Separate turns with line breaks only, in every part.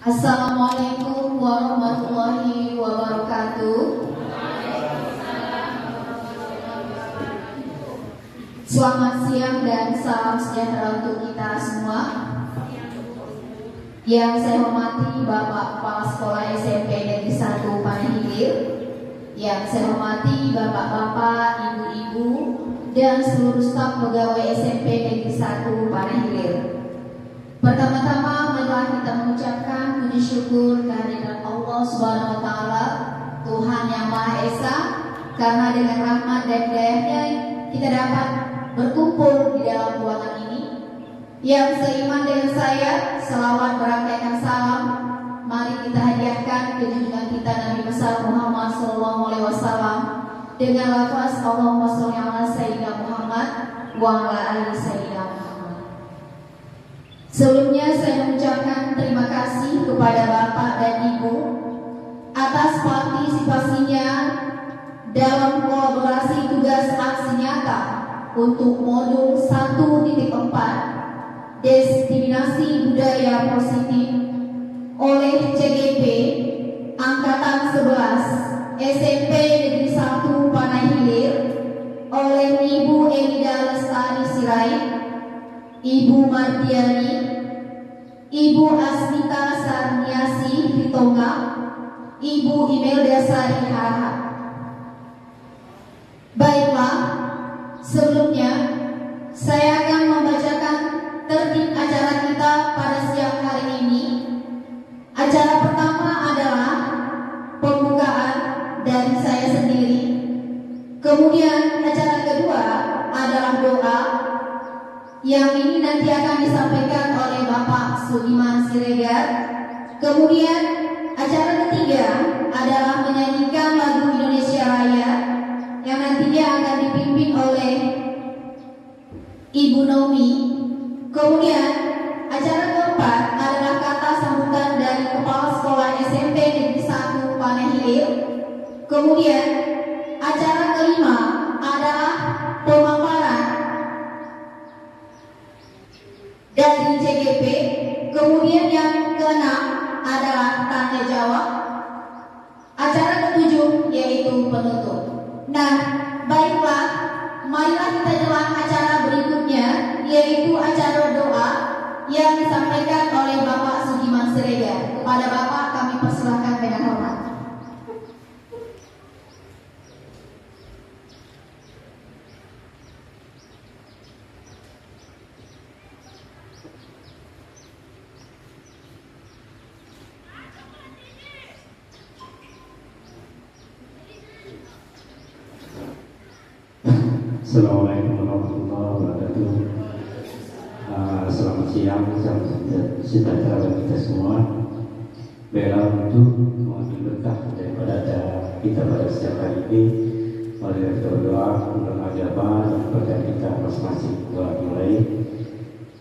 Assalamualaikum warahmatullahi wabarakatuh. Selamat siang dan salam sejahtera untuk kita semua. Yang saya hormati Bapak Kepala Sekolah SMP Negeri 1 Panaihilir, yang saya hormati Bapak-bapak, ibu-ibu, dan seluruh staf pegawai SMP Negeri 1 Panaihilir. Pertama-tama marilah kita mengucapkan puji syukur kehadirat Allah Subhanahu wa taala, Tuhan yang Maha Esa, karena dengan rahmat dan hidayah-Nya kita dapat berkumpul di dalam ruangan ini. Yang seiman dengan saya, selawat berangkaikan salam mari kita hadiahkan ke junjungan kita Nabi besar Muhammad SAW dengan lafaz Allahumma sholli ala sayyidina Muhammad wa ala ali sayyidina Muhammad. Sebelumnya saya mengucapkan terima kasih kepada Bapak dan Ibu atas partisipasinya dalam kolaborasi tugas aksi nyata untuk modul 1.4 Diskriminasi Budaya Positif oleh CGP Angkatan 11 SMP Negeri 1 Panaihilir oleh Ibu Elida Lestari Sirait, Ibu Mardiani, Ibu Asmita Sarniasi Hitonga, Ibu Imelda Sari Harahap. Baiklah, sebelumnya saya akan membacakan tertib acara kita pada siang hari ini. Acara pertama adalah pembukaan dari saya sendiri. Kemudian acara kedua adalah doa yang ini nanti akan disampaikan oleh Bapak Sugiman Siregar. Kemudian acara ketiga adalah menyanyikan lagu Indonesia Raya yang nantinya akan dipimpin oleh Ibu Nomi. Kemudian acara keempat adalah kata sambutan dari Kepala Sekolah SMP Negeri 1 Panaihilir. Kemudian acara kelima adalah pemaparan dari CGP. Kemudian yang keenam adalah tanya jawab. Acara ketujuh yaitu penutup. Nah, baiklah, marilah kita jelang acara berikutnya, yaitu acara doa yang disampaikan oleh Bapak Sugiman Siregar. Kepada Bapak kami persilahkan dengan hormat.
Assalamualaikum warahmatullahi wabarakatuh. Selamat siang, salam sejahtera bagi kita semua. Bela untuk mengambil berkah daripada acara kita pada siang hari ini. Mari kita berdoa, mohon agama dan kepada kita masing-masing. Doa mulai.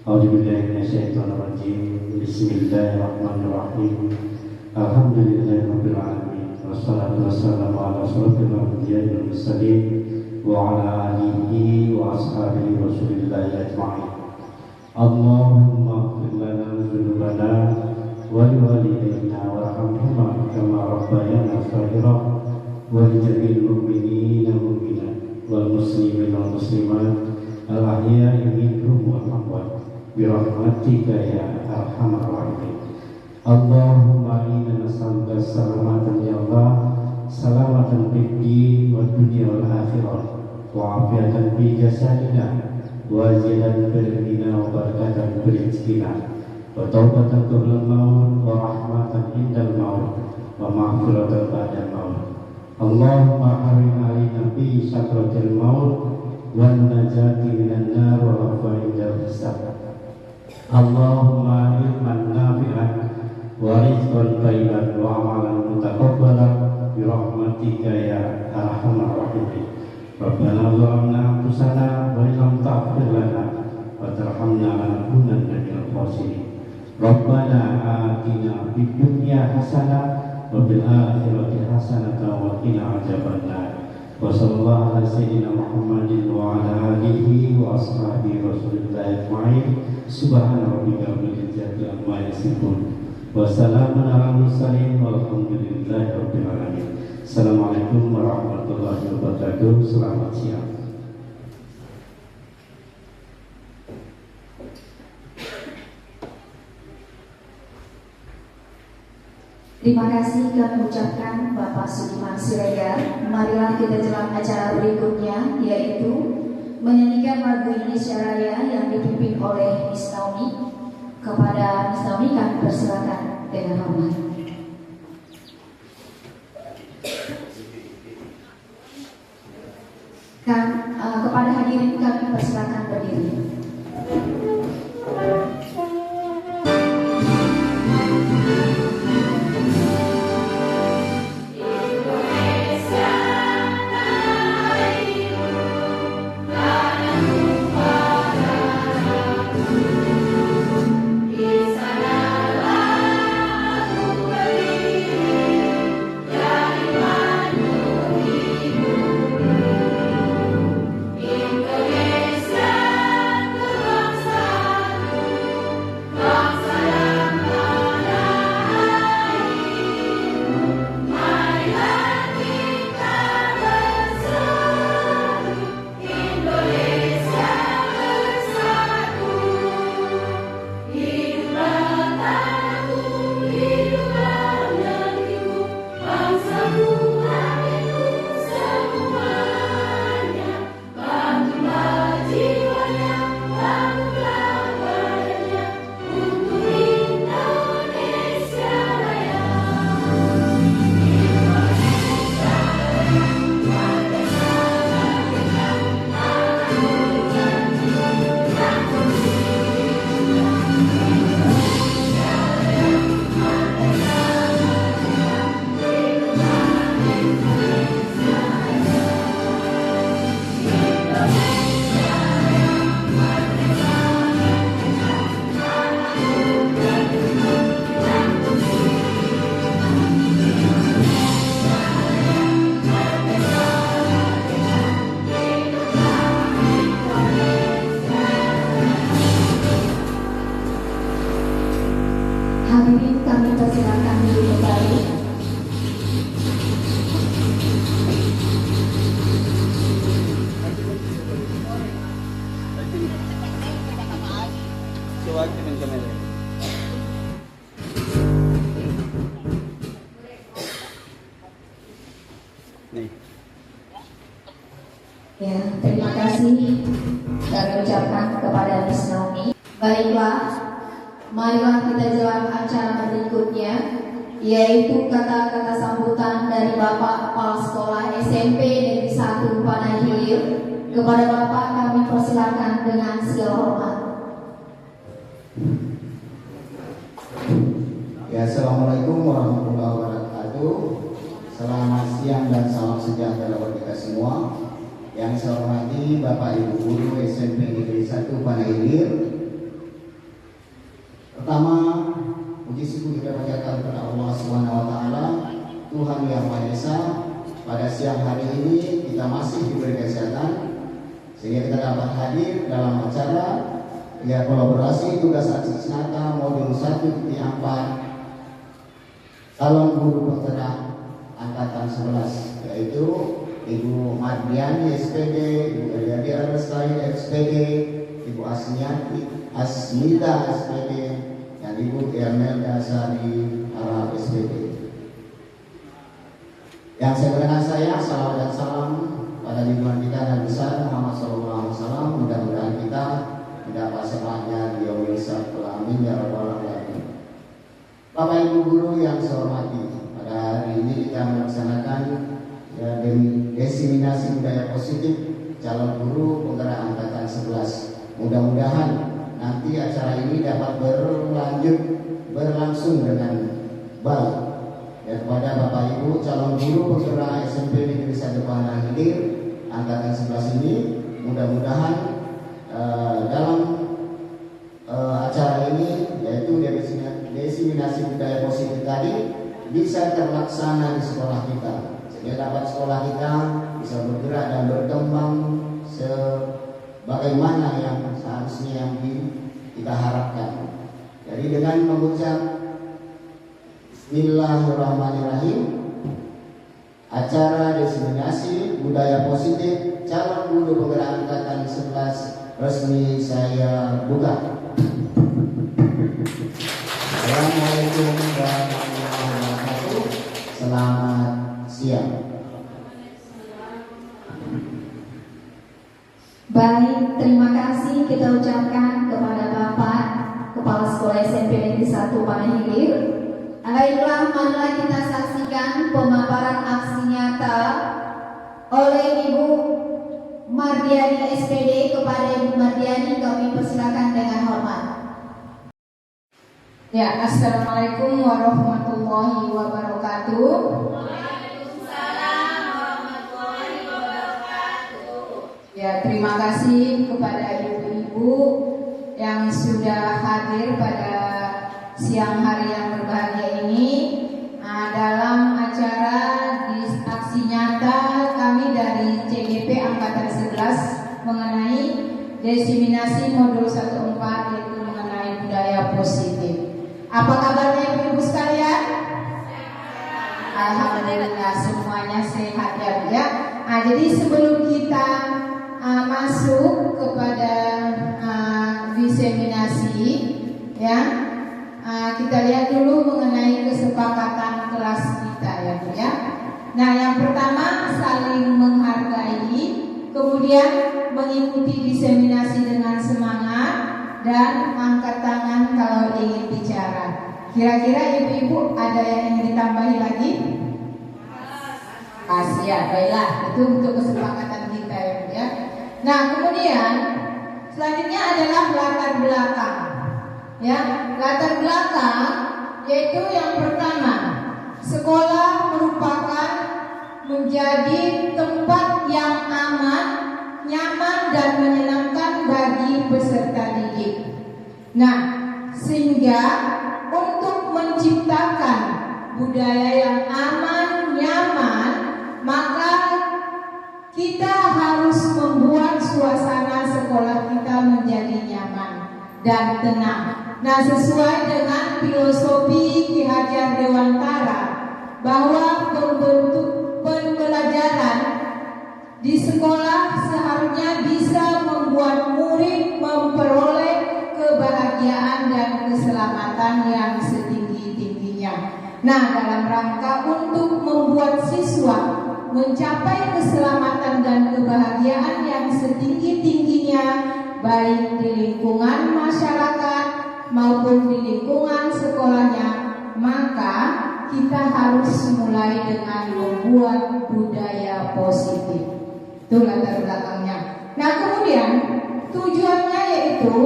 A'udzubillahi minasyaitonirrajim. Bismillahirrahmanirrahim. Alhamdulillahirabbil alamin. Wassalatu wassalamu ala asyrofil anbiya'i wal mursalin wa ala alihi wa ashabihi rasulillahi ajma'in. Allahumma ighfir lana dzunubana wa liwalidayna warhamhuma kama rabbayana shaghira wa li jami'il mu'minina wal mu'minat wal muslimina wal muslimat al ahya'i minhum wal amwat bi rahmatika ya arhamar rahimin. Allahumma inna nas'aluka salamatan ya Allah, salamatan fid din wad dunya wal akhirah, wa afiatan fi jasadina, wa ziyadatan fil ilmi wa barakatan fil rizqina, wa taubatan qabla al-maut, wa rahmatan indal maut, wa maghfiratan ba'da al-maut. Allahumma harim alaina fi sakratil maut wan najati minan nar wa afwa indal hisab. Allahumma ilman nafi'an wa rizqan thayyiban wa amalan mutaqabbalan bi rahmatika ya arhamar rahimin. Rabbana zalamna anfusana wa illam taghfir lana wa tarhamna lanakunanna minal khasirin. Rabbana atina fid dunya hasanah wa fil akhirati hasanah wa qina adzabannar. Wa sallallahu ala sayyidina Muhammadin wa ala alihi wa ashabihi rasulillahi ajma'in. Subhana rabbika rabbil izzati amma yasifun Wassalamun ala mursalin walhamdulillahi rabbil alamin. Assalamualaikum warahmatullahi wabarakatuh. Selamat siang.
Terima kasih kami ucapkan Bapak Sudiman Siregar. Marilah kita jelang acara berikutnya, yaitu menyanyikan lagu Indonesia Raya yang dipimpin oleh Miss Naomi. Kepada Miss Naomi kami persilakan dengan hormat. Kepada hadirin kami persilakan berdiri. Hadirin kami persilakan duduk kembali. Ya, terima kasih kami ucapkan kepada Miss Naomi. Baiklah, marilah kita jalan acara berikutnya, yaitu kata-kata sambutan dari Bapak Kepala Sekolah SMP Negeri 1 Panai Hilir. Kepada Bapak kami persilakan dengan segala hormat.
Ya, Assalamualaikum warahmatullahi wabarakatuh. Selamat siang dan salam sejahtera bagi kita semua. Yang saya hormati Bapak Ibu Guru SMP Negeri 1 Panai Hilir. Pertama, puji syukur kita panjatkan kepada Allah Subhanahu wa taala, Tuhan Yang Maha Esa. Pada siang hari ini kita masih diberi kesehatan sehingga kita dapat hadir dalam acara ya kolaborasi tugas aksi nyata modul 1.4 calon guru penggerak angkatan 11, yaitu Ibu Mardiani SPD, Ibu Eliadi Arlestari SPD, Ibu Asmita SPD, dan Ibu Ermelda Sari Arab SPD. Yang sebenarnya saya salawat dan salam pada lingkungan kita dan besar Muhammad SAW. Mudah-mudahan kita mendapat semangatnya di Indonesia. Amin ya rabbal alamin. Bapak Ibu guru yang saya hormati, pada hari ini kita melaksanakan ya, desiminasi budaya positif calon guru penggerak angkatan 11. Mudah-mudahan nanti acara ini dapat berlangsung dengan baik. Ya, kepada Bapak Ibu calon guru penggerak SMP Negeri 1 Panai Hilir angkatan 11 ini, mudah-mudahan dalam acara ini, yaitu desiminasi budaya positif tadi, bisa terlaksana di sekolah kita, sehingga dapat sekolah kita bisa bergerak dan berkembang sebagaimana yang seharusnya yang kita harapkan. Jadi dengan mengucap Bismillahirrahmanirrahim. Acara diseminasi budaya positif calon guru penggerak angkatan 11 resmi saya buka. Assalamualaikum warahmatullahi wabarakatuh. Selamat siang.
Baik, terima kasih kita ucapkan kepada Bapak Kepala Sekolah SMP Negeri 1 Panahilir. Baiklah, marilah kita saksikan pemaparan aksi nyata oleh Ibu Mardiani SPD. Kepada Ibu Mardiani kami persilakan dengan hormat.
Ya, assalamualaikum warahmatullahi wabarakatuh. Ya, terima kasih kepada ibu-ibu yang sudah hadir pada siang hari yang berbahagia ini dalam acara di aksi nyata kami dari CGP Angkatan 11 mengenai diseminasi modul 14 yaitu mengenai budaya positif. Apa kabarnya ibu-ibu sekalian? Alhamdulillah semuanya sehat ya Bu ya. Jadi sebelum kita masuk kepada diseminasi ya, kita lihat dulu mengenai kesepakatan kelas kita ya Bu ya. Nah, yang pertama saling menghargai, kemudian mengikuti diseminasi dengan semangat dan angkat tangan kalau ingin bicara. Kira-kira ibu-ibu ada yang ingin ditambahi lagi? Ya, baiklah, itu untuk kesepakatan kita ya Bu ya. Nah, kemudian selanjutnya adalah latar belakang. Ya, latar belakang yaitu yang pertama, sekolah merupakan menjadi tempat yang aman, nyaman dan menyenangkan bagi peserta didik. Nah, sehingga untuk menciptakan budaya yang aman, nyaman, maka kita harus membuat suasana sekolah kita menjadi nyaman dan tenang. Nah, sesuai dengan filosofi Ki Hajar Dewantara bahwa pembelajaran di sekolah seharusnya bisa membuat murid memperoleh kebahagiaan dan keselamatan yang setinggi-tingginya. Nah, dalam rangka untuk membuat siswa mencapai keselamatan dan kebahagiaan yang setinggi-tingginya baik di lingkungan masyarakat maupun di lingkungan sekolahnya, maka kita harus mulai dengan membuat budaya positif. Itu latar belakangnya. Nah, kemudian tujuannya yaitu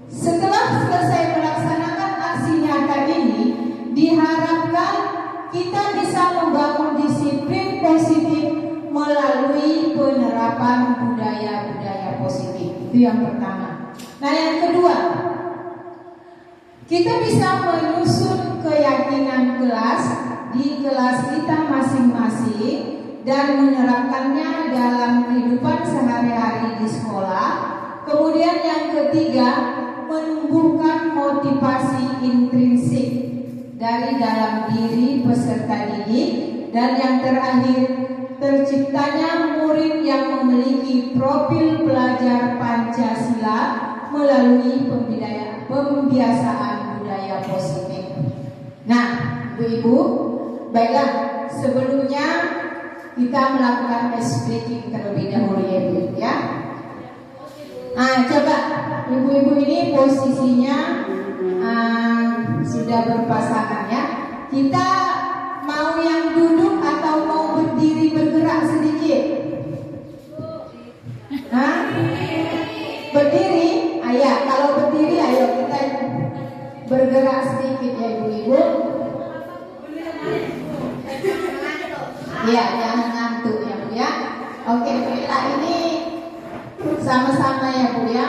setelah selesai melaksanakan aksi nyata ini, diharapkan kita bisa membangun disiplin positif melalui penerapan budaya-budaya positif. Itu yang pertama. Nah, yang kedua, kita bisa menyusun keyakinan kelas di kelas kita masing-masing dan menerapkannya dalam kehidupan sehari-hari di sekolah. Kemudian yang ketiga, menumbuhkan motivasi intrinsik dari dalam diri peserta didik. Dan yang terakhir, terciptanya murid yang memiliki profil pelajar Pancasila melalui pembiasaan budaya positif. Nah, ibu-ibu, baiklah, sebelumnya kita melakukan ice breaking terlebih dahulu ya Bu ya. Coba ibu-ibu ini posisinya sudah berpasangan ya. Kita mau yang duduk atau mau berdiri bergerak sedikit? Berdiri? Ayah, kalau berdiri ayo kita bergerak sedikit ya ibu-ibu. Ya, jangan ngantuk ya Bu ya. Oke, baiklah, ini sama-sama ya Bu ya.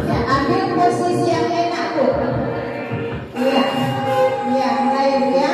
Ya, ambil posisi yang enak Bu. Iya, iya, mulai Bu ya.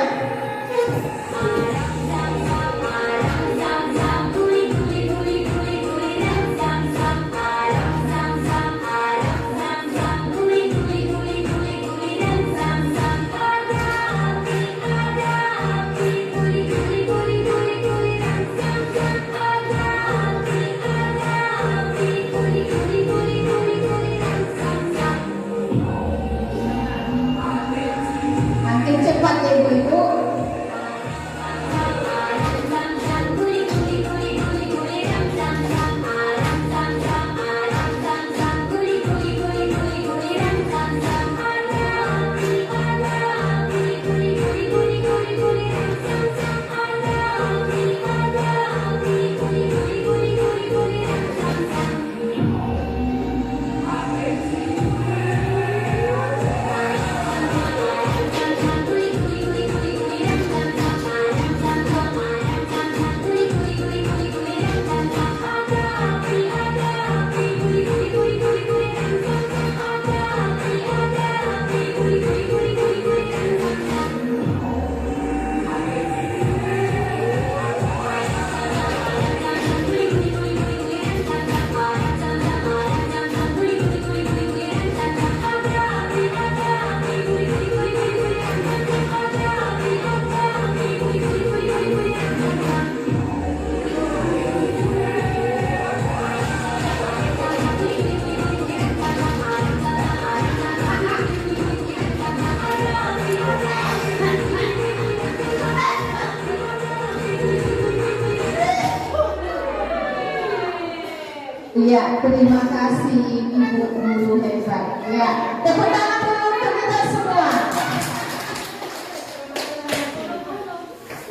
Iya, terima kasih Ibu Guru hebat. Ya, tepuk tangan dulu untuk kita semua.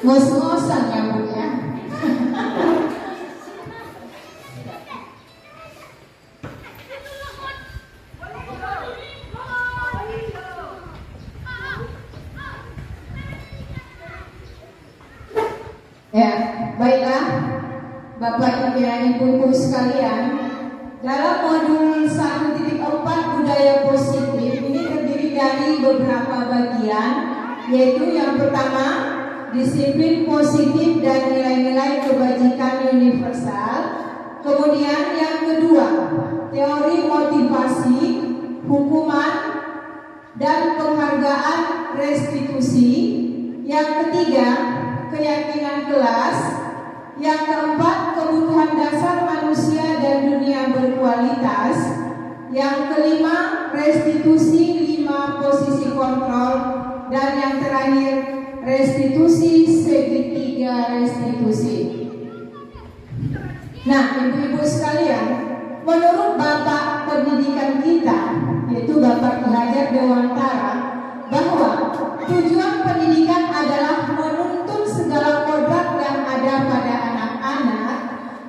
Ngos-ngosan ya Bu ya. Ya, baiklah Bapak Ibu dan Ibu sekalian, dalam modul 1.4 budaya positif ini terdiri dari beberapa bagian, yaitu yang pertama disiplin positif dan nilai-nilai kebajikan universal. Kemudian yang kedua teori motivasi, hukuman dan penghargaan restitusi. Yang ketiga keyakinan kelas. Yang keempat, kebutuhan dasar manusia dan dunia berkualitas. Yang kelima, restitusi 5 posisi kontrol. Dan yang terakhir, restitusi segitiga restitusi. Nah, ibu-ibu sekalian, menurut Bapak Pendidikan kita, yaitu Bapak Ki Hajar Dewantara, bahwa tujuan pendidikan adalah menuntun segala kodrat yang ada pada anak-anak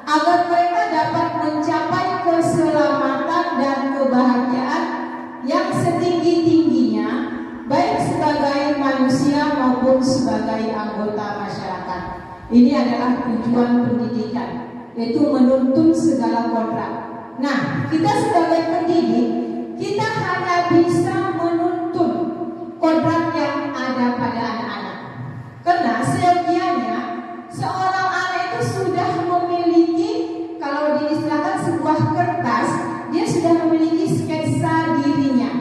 agar mereka dapat mencapai keselamatan dan kebahagiaan yang setinggi-tingginya, baik sebagai manusia maupun sebagai anggota masyarakat. Ini adalah tujuan pendidikan, yaitu menuntun segala kodrat. Nah, kita sebagai pendidik, kita hanya bisa menuntun kodrat yang ada pada anak-anak. Karena seyogianya seorang anak itu sudah memiliki, kalau diistilahkan sebuah kertas, dia sudah memiliki sketsa dirinya.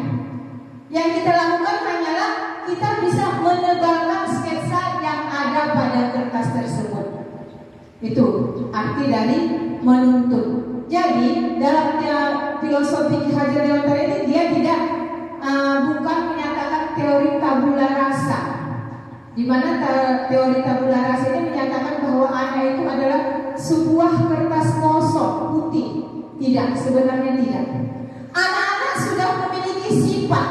Yang kita lakukan hanyalah kita bisa menebalkan sketsa yang ada pada kertas tersebut. Itu arti dari menuntun. Jadi dalam filosofi Ki Hajar Dewantara ini dia tidak bukan menyatakan teori tabula rasa, di mana teori tabula rasa ini menyatakan bahwa anak itu adalah sebuah kertas kosong putih. Tidak, sebenarnya tidak. Anak-anak sudah memiliki sifat,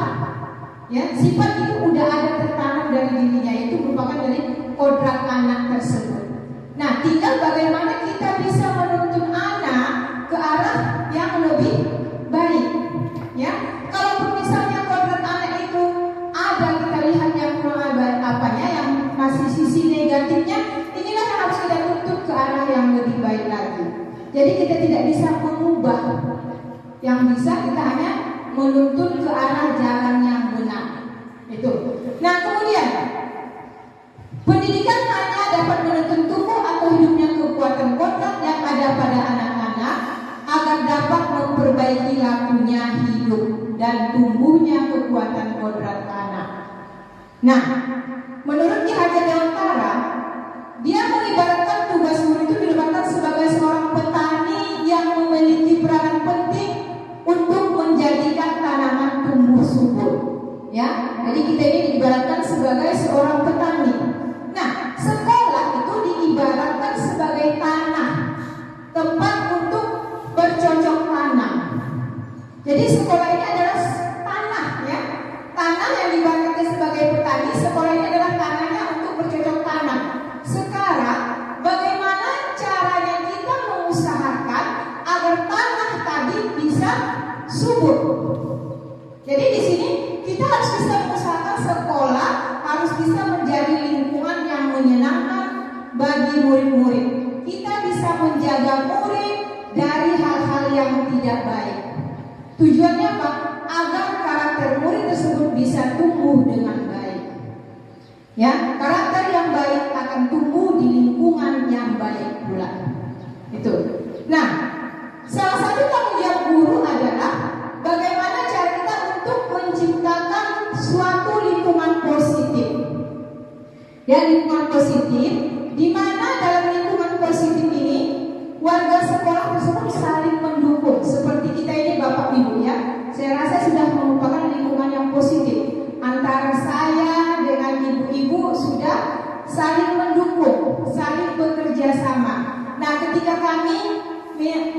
ya, sifat itu sudah ada tertanam dari dirinya, itu merupakan dari kodrat anak tersebut. Nah, tinggal bagaimana kita bisa menuntun anak ke arah yang lebih baik, ya. Kalau misalnya kodrat anak itu ada, kita lihat yang kurang baik apanya, yang masih sisi negatifnya, inilah yang harus kita tuntut ke arah yang lebih baik lagi. Jadi kita tidak bisa mengubah, yang bisa kita hanya menuntun ke arah jalan yang benar. Itu. Nah, kemudian pendidikan hanya dapat menuntun tubuh atau hidupnya kekuatan kodrat yang ada pada anak-anak agar dapat memperbaiki lakunya hidup dan tumbuhnya kekuatan kodrat anak. Nah, menurut Ki Hajar Dewantara, dia mengibaratkan tugas guru itu diletakkan sebagai seorang petani yang memiliki peranan penting untuk menjadikan tanaman tumbuh subur. Ya, jadi kita ini diibaratkan sebagai seorang petani. Nah, sekolah itu diibaratkan sebagai tanah, tempat untuk bercocok tanam. Jadi sekolah ini adalah tanah, ya, tanah yang diibaratkan sebagai petani. Sekolah ini adalah tanahnya untuk bercocok tanam. Sekarang, bagaimana caranya kita mengusahakan agar tanah tadi bisa subur? Jadi di sini kita harus bisa mengusahakan sekolah harus bisa menjadi lingkungan yang menyenangkan bagi murid-murid. Kita bisa menjaga murid dari hal-hal yang tidak baik. Tujuannya apa? Agar karakter murid tersebut bisa tumbuh dengan baik. Ya, karakter yang baik akan tumbuh di lingkungan yang baik pula. Itu. Nah, salah satu tanggung jawab guru adalah bagaimana cara kita untuk menciptakan suatu lingkungan positif. Ya, lingkungan positif di mana dalam lingkungan positif ini warga sekolah tersebut saling mendukung. Seperti kita ini Bapak Ibu, ya, saya rasa sudah merupakan lingkungan yang positif. Antara saya dengan ibu-ibu sudah saling mendukung, saling bekerja sama. Nah, ketika kami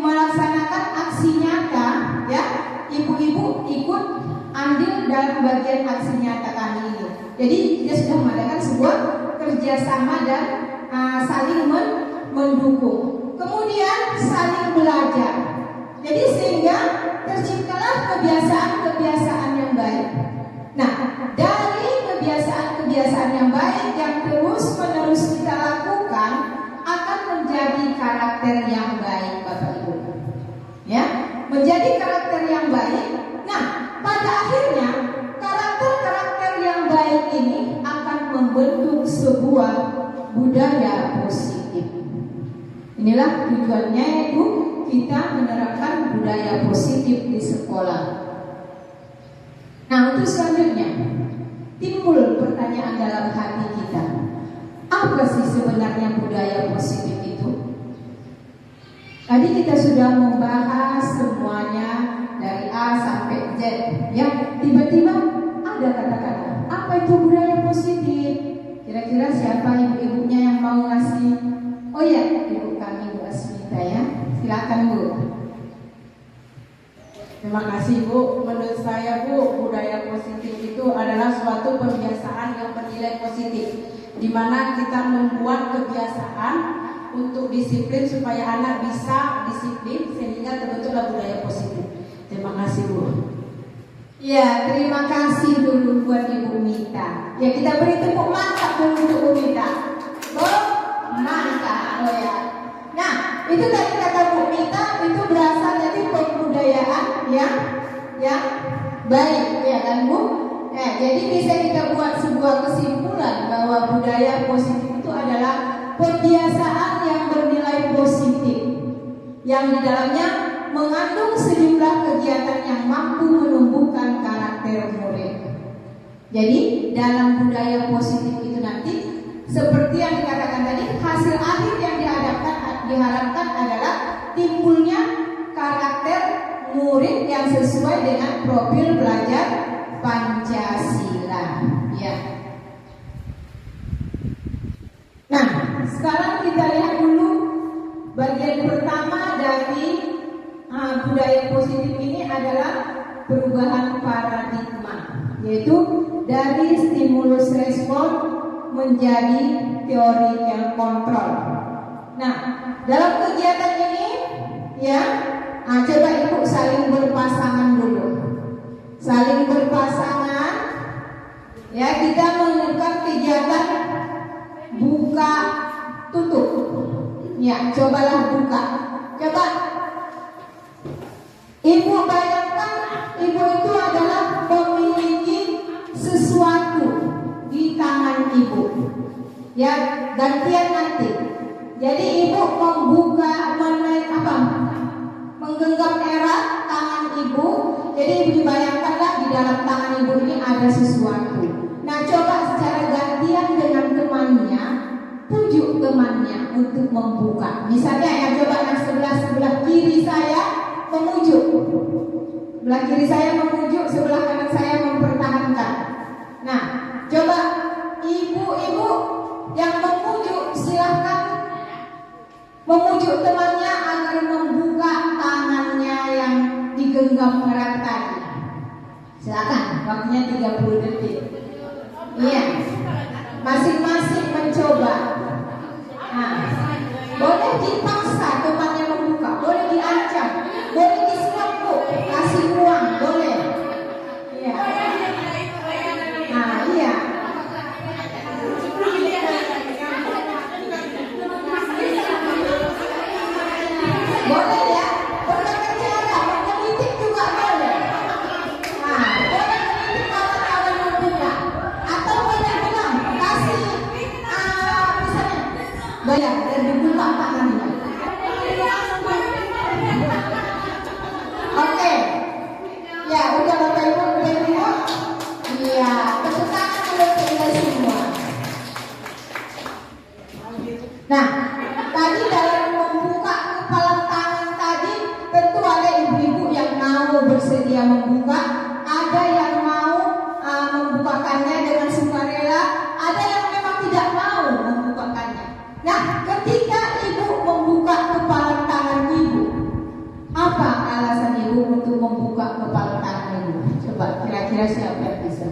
melaksanakan aksi nyata, ya, ibu-ibu ikut andil dalam bagian aksi nyata kami ini. Jadi kita sudah mengadakan sebuah kerjasama dan saling mendukung. Kemudian saling belajar. Jadi sehingga terciptalah kebiasaan-kebiasaan yang baik. Nah, dari kebiasaan-kebiasaan yang baik yang terus-menerus kita lakukan akan menjadi karakter yang baik, Bapak Ibu. Ya, menjadi karakter yang baik. Nah, pada akhirnya karakter-karakter yang baik ini akan membentuk sebuah budaya positif. Inilah tujuannya, yaitu kita menerapkan budaya positif di sekolah. Nah, untuk selanjutnya timbul pertanyaan dalam hati kita. Apa sih sebenarnya budaya positif itu? Tadi kita sudah membahas semuanya dari A sampai Z. Ya, tiba-tiba ada kata-kata. Apa itu budaya positif? Kira-kira siapa ibu-ibunya yang mau ngasih? Oh ya, ibu kami, Bu Asmita, ya. Silakan, Bu.
Terima kasih, Bu. Menurut saya, Bu, budaya positif itu adalah suatu kebiasaan yang bernilai positif, di mana kita membuat kebiasaan untuk disiplin supaya anak bisa disiplin sehingga terbentuklah budaya positif. Terima kasih, Bu.
Ya, terima kasih dulu buat Ibu Mita. Ya, kita beri tepuk mantap dulu untuk Bu Mita. Bu, mantap. Oh ya. Nah, itu tadi kata Bu Mita itu berasal dari pembudayaan yang baik, ya kan, Bu? Jadi bisa kita buat sebuah kesimpulan bahwa budaya positif itu adalah kebiasaan yang bernilai positif, yang di dalamnya mengandung sejumlah kegiatan yang mampu menumbuhkan karakter murid. Jadi dalam budaya positif itu nanti seperti yang dikatakan tadi, hasil akhir yang diharapkan adalah timbulnya karakter murid yang sesuai dengan profil belajar Pancasila. Ya. Nah, sekarang kita lihat dulu bagian pertama dari budaya positif ini adalah perubahan paradigma, yaitu dari stimulus respon menjadi theoretical control. Nah, dalam kegiatan ini, ya, coba Ibu saling berpasangan dulu. Saling berpasangan, ya, kita melakukan kegiatan buka tutup. Ya, cobalah buka. Coba Ibu bayangkan, Ibu itu adalah memiliki sesuatu di tangan Ibu. Ya, gantian nanti. Jadi Ibu membuka, menggenggam erat tangan Ibu. Jadi Ibu bayangkanlah di dalam tangan Ibu ini ada sesuatu. Nah, coba secara gantian dengan temannya, pujuk temannya untuk membuka. Misalnya ya, coba yang sebelah kiri saya memujuk, sebelah kiri saya memujuk, sebelah kanan saya mempertahankan. Nah, coba ibu-ibu yang memujuk silahkan memujuk temannya agar membuka tangannya yang digenggam erat tadi. Silakan, waktunya 30 detik. Iya, masing-masing mencoba. Nah, boleh dipaksa temannya membuka, boleh diancam, boleh disuap, kasih uang, boleh. Iya. Nah, iya. Boleh ya, boleh bicara, mengkritik juga boleh. Nah, boleh mengkritik kawan-kawan membuka, atau boleh bilang kasih misalnya bayar dan dibuka tangannya. Oke, ya udah Bapak Ibu, iya, tepuk tangan dulu kita semua. Nah, tadi dalam membuka kepala tangan tadi tentu ada ibu-ibu yang mau bersedia membuka, ada yang mau membukakannya dengan sukarela, ada yang memang tidak mau membukakannya. Nah, ketika ibu membuka kepala tangan ibu, Coba kira-kira siapa yang bisa?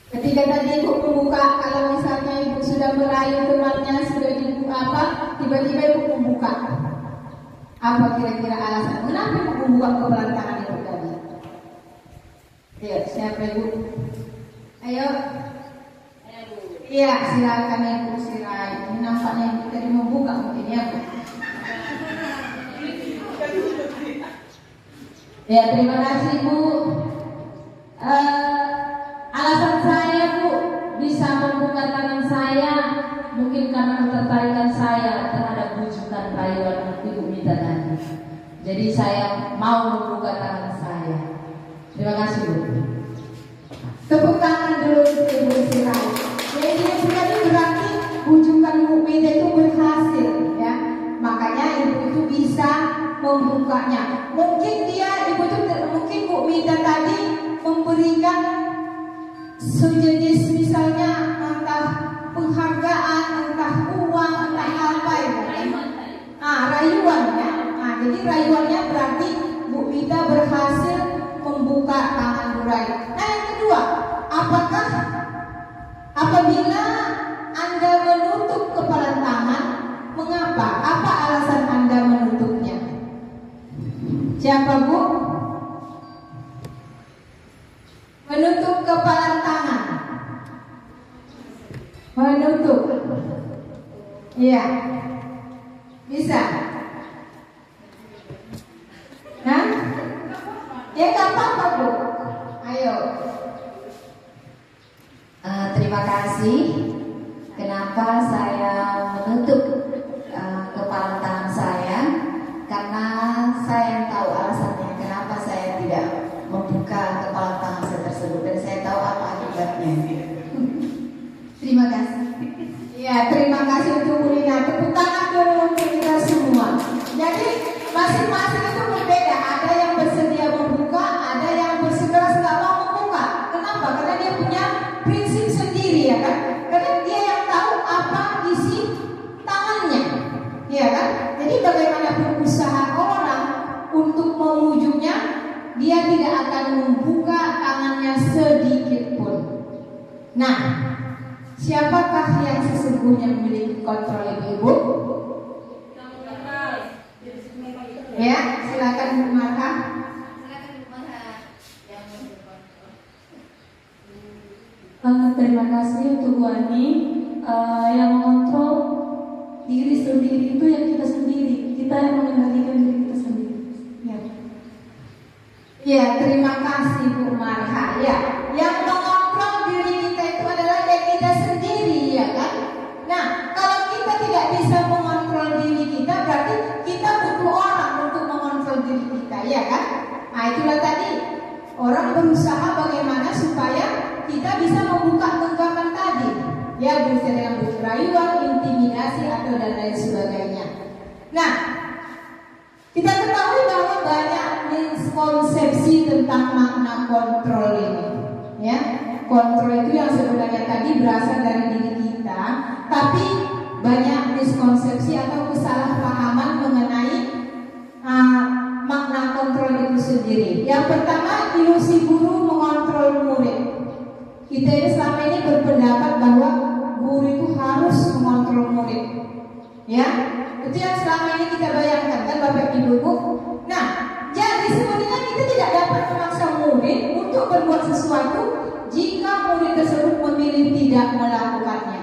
Ketika tadi ibu membuka, kalau misalnya ibu sudah merayu temannya, sudah dibuka apa, tiba-tiba ibu membuka. Apa kira-kira alasan? Kenapa ibu membuka kebelah tangan ibu tadi? Ayo, siapa ibu? Ayo. Iya, silakan ibu Sirai. Ini nampaknya ibu tadi membuka mungkin ya. Ya, terima kasih Bu. Alasan saya Bu bisa membuka tangan saya mungkin karena ketertarikan saya terhadap bujukan rayuan Ibu Mita tadi. Jadi saya mau membuka tangan saya. Terima kasih Bu. Tepuk tangan dulu untuk Ibu Sirai. Jadi tadi berarti bujukan Ibu Mita itu berhasil ya. Makanya Ibu itu bisa membukanya. Mungkin mungkin Bu Mita tadi memberikan sejenis misalnya entah penghargaan, entah uang, entah apa itu kan? Rayuan ya. Jadi rayuannya berarti Bu Mita berhasil membuka tangan Bu Rai. Nah yang kedua, apakah apabila Anda menutup kepala tangan, mengapa? Apa alasan Anda menutupnya? Siapa Bu? Menutup kepala tangan. Menutup. Iya. Bisa. Hah? Ya nggak apa-apa Bu. Ayo.
Terima kasih. Kenapa saya menutup kepala tangan saya? Karena saya tahu alasannya kenapa saya tidak membuka kepala tangan saya tersebut, dan saya tahu apa akibatnya. Terima kasih.
Ya, terima kasih untuk Bu Nina. Tepuk tangan dulu untuk kita semua. Jadi masing-masing itu berbeda. Ada yang bersedia membuka, ada yang bersikeras nggak mau membuka. Kenapa? Karena dia punya prinsip sendiri ya kan. Karena dia yang tahu apa isi tangannya, ya kan. Jadi bagaimanapun usaha orang untuk memujuknya, dia tidak akan membuka tangannya sedikit pun. Nah, siapakah yang sesungguhnya memiliki kontrol ibu-ibu? Ya, silakan Bu Marha.
Terima kasih untuk Bu Ani. Yang mengontrol diri sendiri itu yang kita sendiri. Kita yang mengendalikan diri kita sendiri. Ya.
Ya, terima kasih Bu Marha. Ya, yang mengontrol diri kita itu adalah diri kita sendiri, ya kan? Nah, kalau kita tidak bisa mengontrol diri kita, berarti kita butuh orang untuk mengontrol diri kita, ya kan? Nah, itulah tadi orang berusaha bagaimana supaya kita bisa membuka genggaman tadi. Ya, bisa dengan rayuan, intimidasi atau dan lain sebagainya. Nah, kita ketahui bahwa banyak miskonsepsi tentang makna kontrol ini. Ya, kontrol itu yang sebenarnya tadi berasal dari diri kita, tapi banyak miskonsepsi atau kesalahpahaman mengenai makna kontrol itu sendiri. Yang pertama, ilusi guru mengontrol murid. Kita ini selama ini berpendapat bahwa guru itu harus mengontrol murid. Ya, itu yang selama ini kita bayangkan kan Bapak Ibu. Nah, jadi sebenarnya kita tidak dapat memaksa murid untuk berbuat sesuatu jika murid tersebut memilih tidak melakukannya.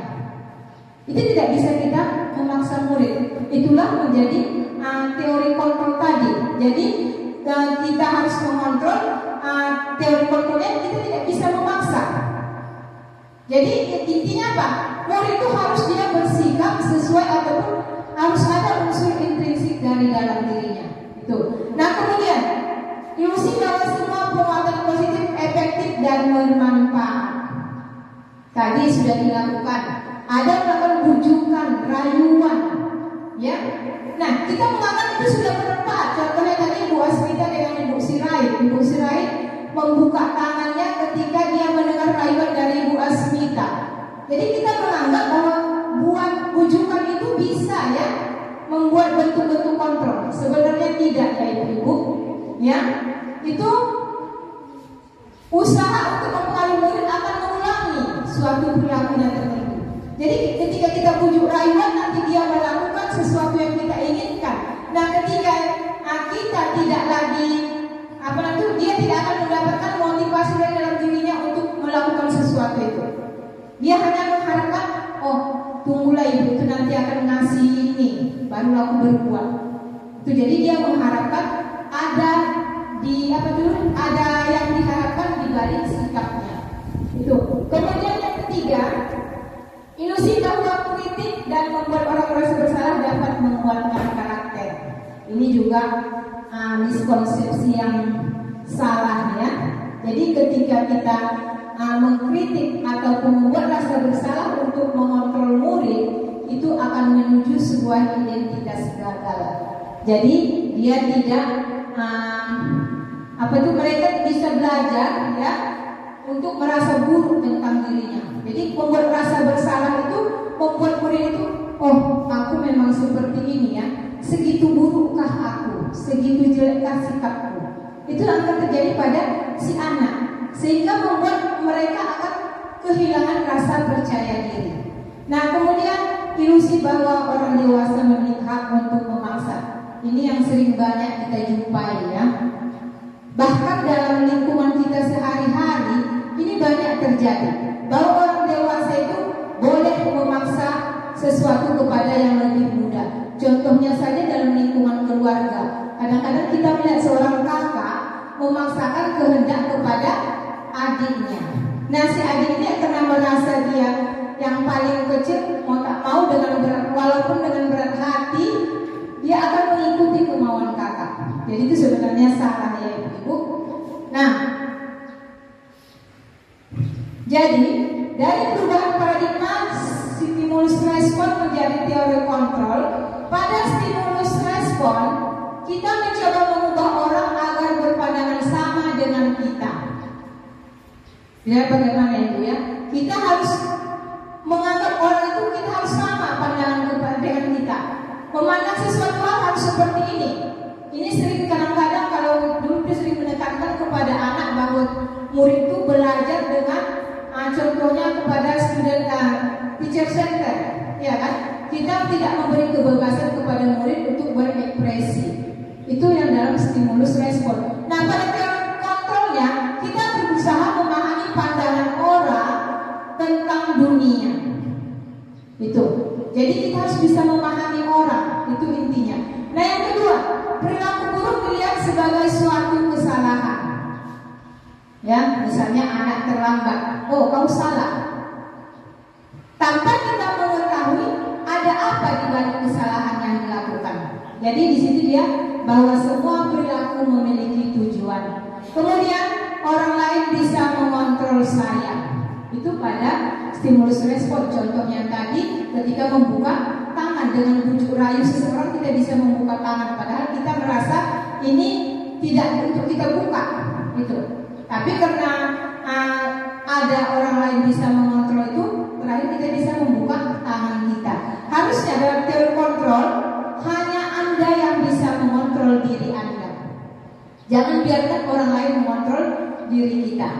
Itu tidak bisa kita memaksa murid. Itulah menjadi teori kontrol tadi. Jadi kita harus mengontrol teori kontrolnya, kita tidak bisa memaksa. Jadi intinya apa? Murid itu harus dia bersikap sesuai ataupun harus ada unsur intrinsik dari dalam dirinya. Itu. Nah kemudian ilusi bahwa semua penguatan positif efektif dan bermanfaat. Tadi sudah dilakukan. Ada melakukan bujukan, rayuan, ya. Nah kita menganggap itu sudah bermanfaat. Contohnya tadi Bu Asmita dengan Ibu Sirai. Ibu Sirai membuka tangannya ketika dia mendengar rayuan dari Ibu Asmita. Jadi kita menganggap bahwa buat bujukan itu bisa ya membuat bentuk-bentuk kontrol. Sebenarnya tidak ya Ibu. ya, itu usaha untuk mempengaruhi murid akan mengulangi suatu perilakunya tertentu. Jadi ketika kita bujuk rayuan, nanti dia melakukan sesuatu yang kita inginkan. Nah, ketika kita tidak lagi dia tidak akan mendapatkan motivasi dari dalam dirinya untuk melakukan sesuatu itu. Dia hanya mengharapkan, oh tunggulah ibu itu nanti akan ngasih ini, baru aku berbuat. Itu jadi dia mengharapkan ada yang diharapkan di balik sikapnya. Itu. Kemudian yang ketiga, ilusi bahwa kritik dan membuat orang merasa bersalah dapat menguatkan karakter. Ini juga miskonsepsi yang salah ya. Jadi ketika kita mengkritik ataupun membuat rasa bersalah untuk mengontrol murid, itu akan menuju sebuah identitas gagal. Jadi dia tidak mereka bisa belajar ya untuk merasa buruk tentang dirinya. Jadi membuat rasa bersalah itu membuat murid itu, oh aku memang seperti ini ya, segitu burukkah aku, segitu jelekkah sikapku. Itu akan terjadi pada si anak, sehingga membuat mereka akan kehilangan rasa percaya diri. Nah, kemudian ilusi bahwa orang dewasa memiliki hak untuk memaksa. Ini yang sering banyak kita jumpai ya. Bahkan dalam lingkungan kita sehari-hari ini banyak terjadi bahwa orang dewasa itu boleh memaksa sesuatu kepada yang lebih muda. Contohnya saja dalam lingkungan keluarga. Kadang-kadang kita melihat seorang kakak memaksakan kehendak kepada adiknya. Nah, si adiknya karena merasa dia yang paling kecil, mau tak mau walaupun dengan berat hati, dia akan mengikuti kemauan kakak. Jadi itu sebenarnya salah ya ibu. Nah, jadi dari perubahan paradigma stimulus respon menjadi teori kontrol, pada stimulus respon kita mencoba mengubah orang agar berpandangan sama dengan kita. Ya, bagaimana itu ya? Kita harus menganggap orang itu kita harus sama pandangan dengan kita. Memandang sesuatu hal harus seperti ini. Ini sering kadang-kadang kalau dulu sering menekankan kepada anak bahwa murid itu belajar dengan contohnya kepada student teacher center, ya kan? Kita tidak memberi kebebasan kepada murid untuk berekspresi. Itu yang dalam stimulus respon. Nah, pada teori kontrolnya kita berusaha memahami pandangan orang tentang dunia. Itu. Jadi kita harus bisa memahami orang, itu intinya. Nah, yang kedua, perilaku buruk dilihat sebagai suatu kesalahan. Ya, misalnya anak terlambat, oh kau salah. Tanpa kita mengetahui ada apa di balik kesalahan yang dilakukan. Jadi di situ dia bahwa semua perilaku memiliki tujuan. Kemudian orang lain bisa mengontrol saya. Itu pada stimulus respon. Contohnya tadi ketika membuka tangan dengan bujuk rayu seseorang, kita bisa membuka tangan padahal kita merasa ini tidak untuk kita buka. Itu. Tapi karena ada orang lain bisa mengontrol itu, terakhir kita bisa membuka tangan kita. Harusnya dalam teori kontrol hanya Anda yang bisa mengontrol diri Anda. Jangan biarkan orang lain mengontrol diri kita.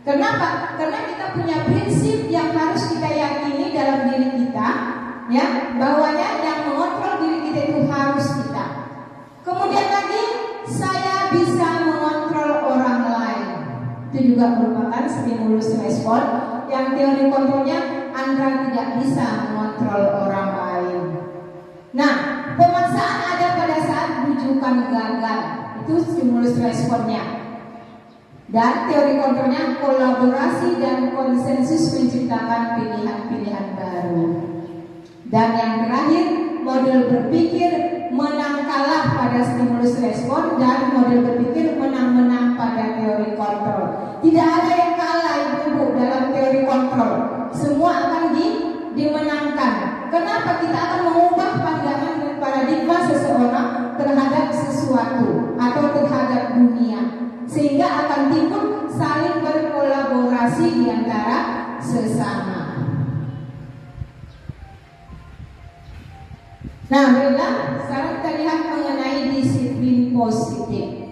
Kenapa? Karena kita punya prinsip yang harus kita yakini dalam diri kita, ya, bahwanya yang mengontrol diri kita itu harus kita. Kemudian lagi, saya bisa mengontrol orang lain. Itu juga merupakan stimulus respon yang teori kontrolnya Anda tidak bisa mengontrol orang lain. Nah, pemaksaan ada pada saat bujukan gagal. Itu stimulus responnya. Dan teori kontrolnya kolaborasi dan konsensus menciptakan pilihan-pilihan baru. Dan yang terakhir, model berpikir menang kalah pada stimulus respon dan model berpikir menang-menang pada teori kontrol. Tidak ada yang kalah ibu-ibu dalam teori kontrol. Semua akan dimenangkan. Kenapa? Kita akan mengubah pandangan dan paradigma seseorang terhadap sesuatu atau terhadap dunia, sehingga akan timbul saling berkolaborasi di antara sesama. Nah, baiklah, sekarang kita lihat mengenai disiplin positif.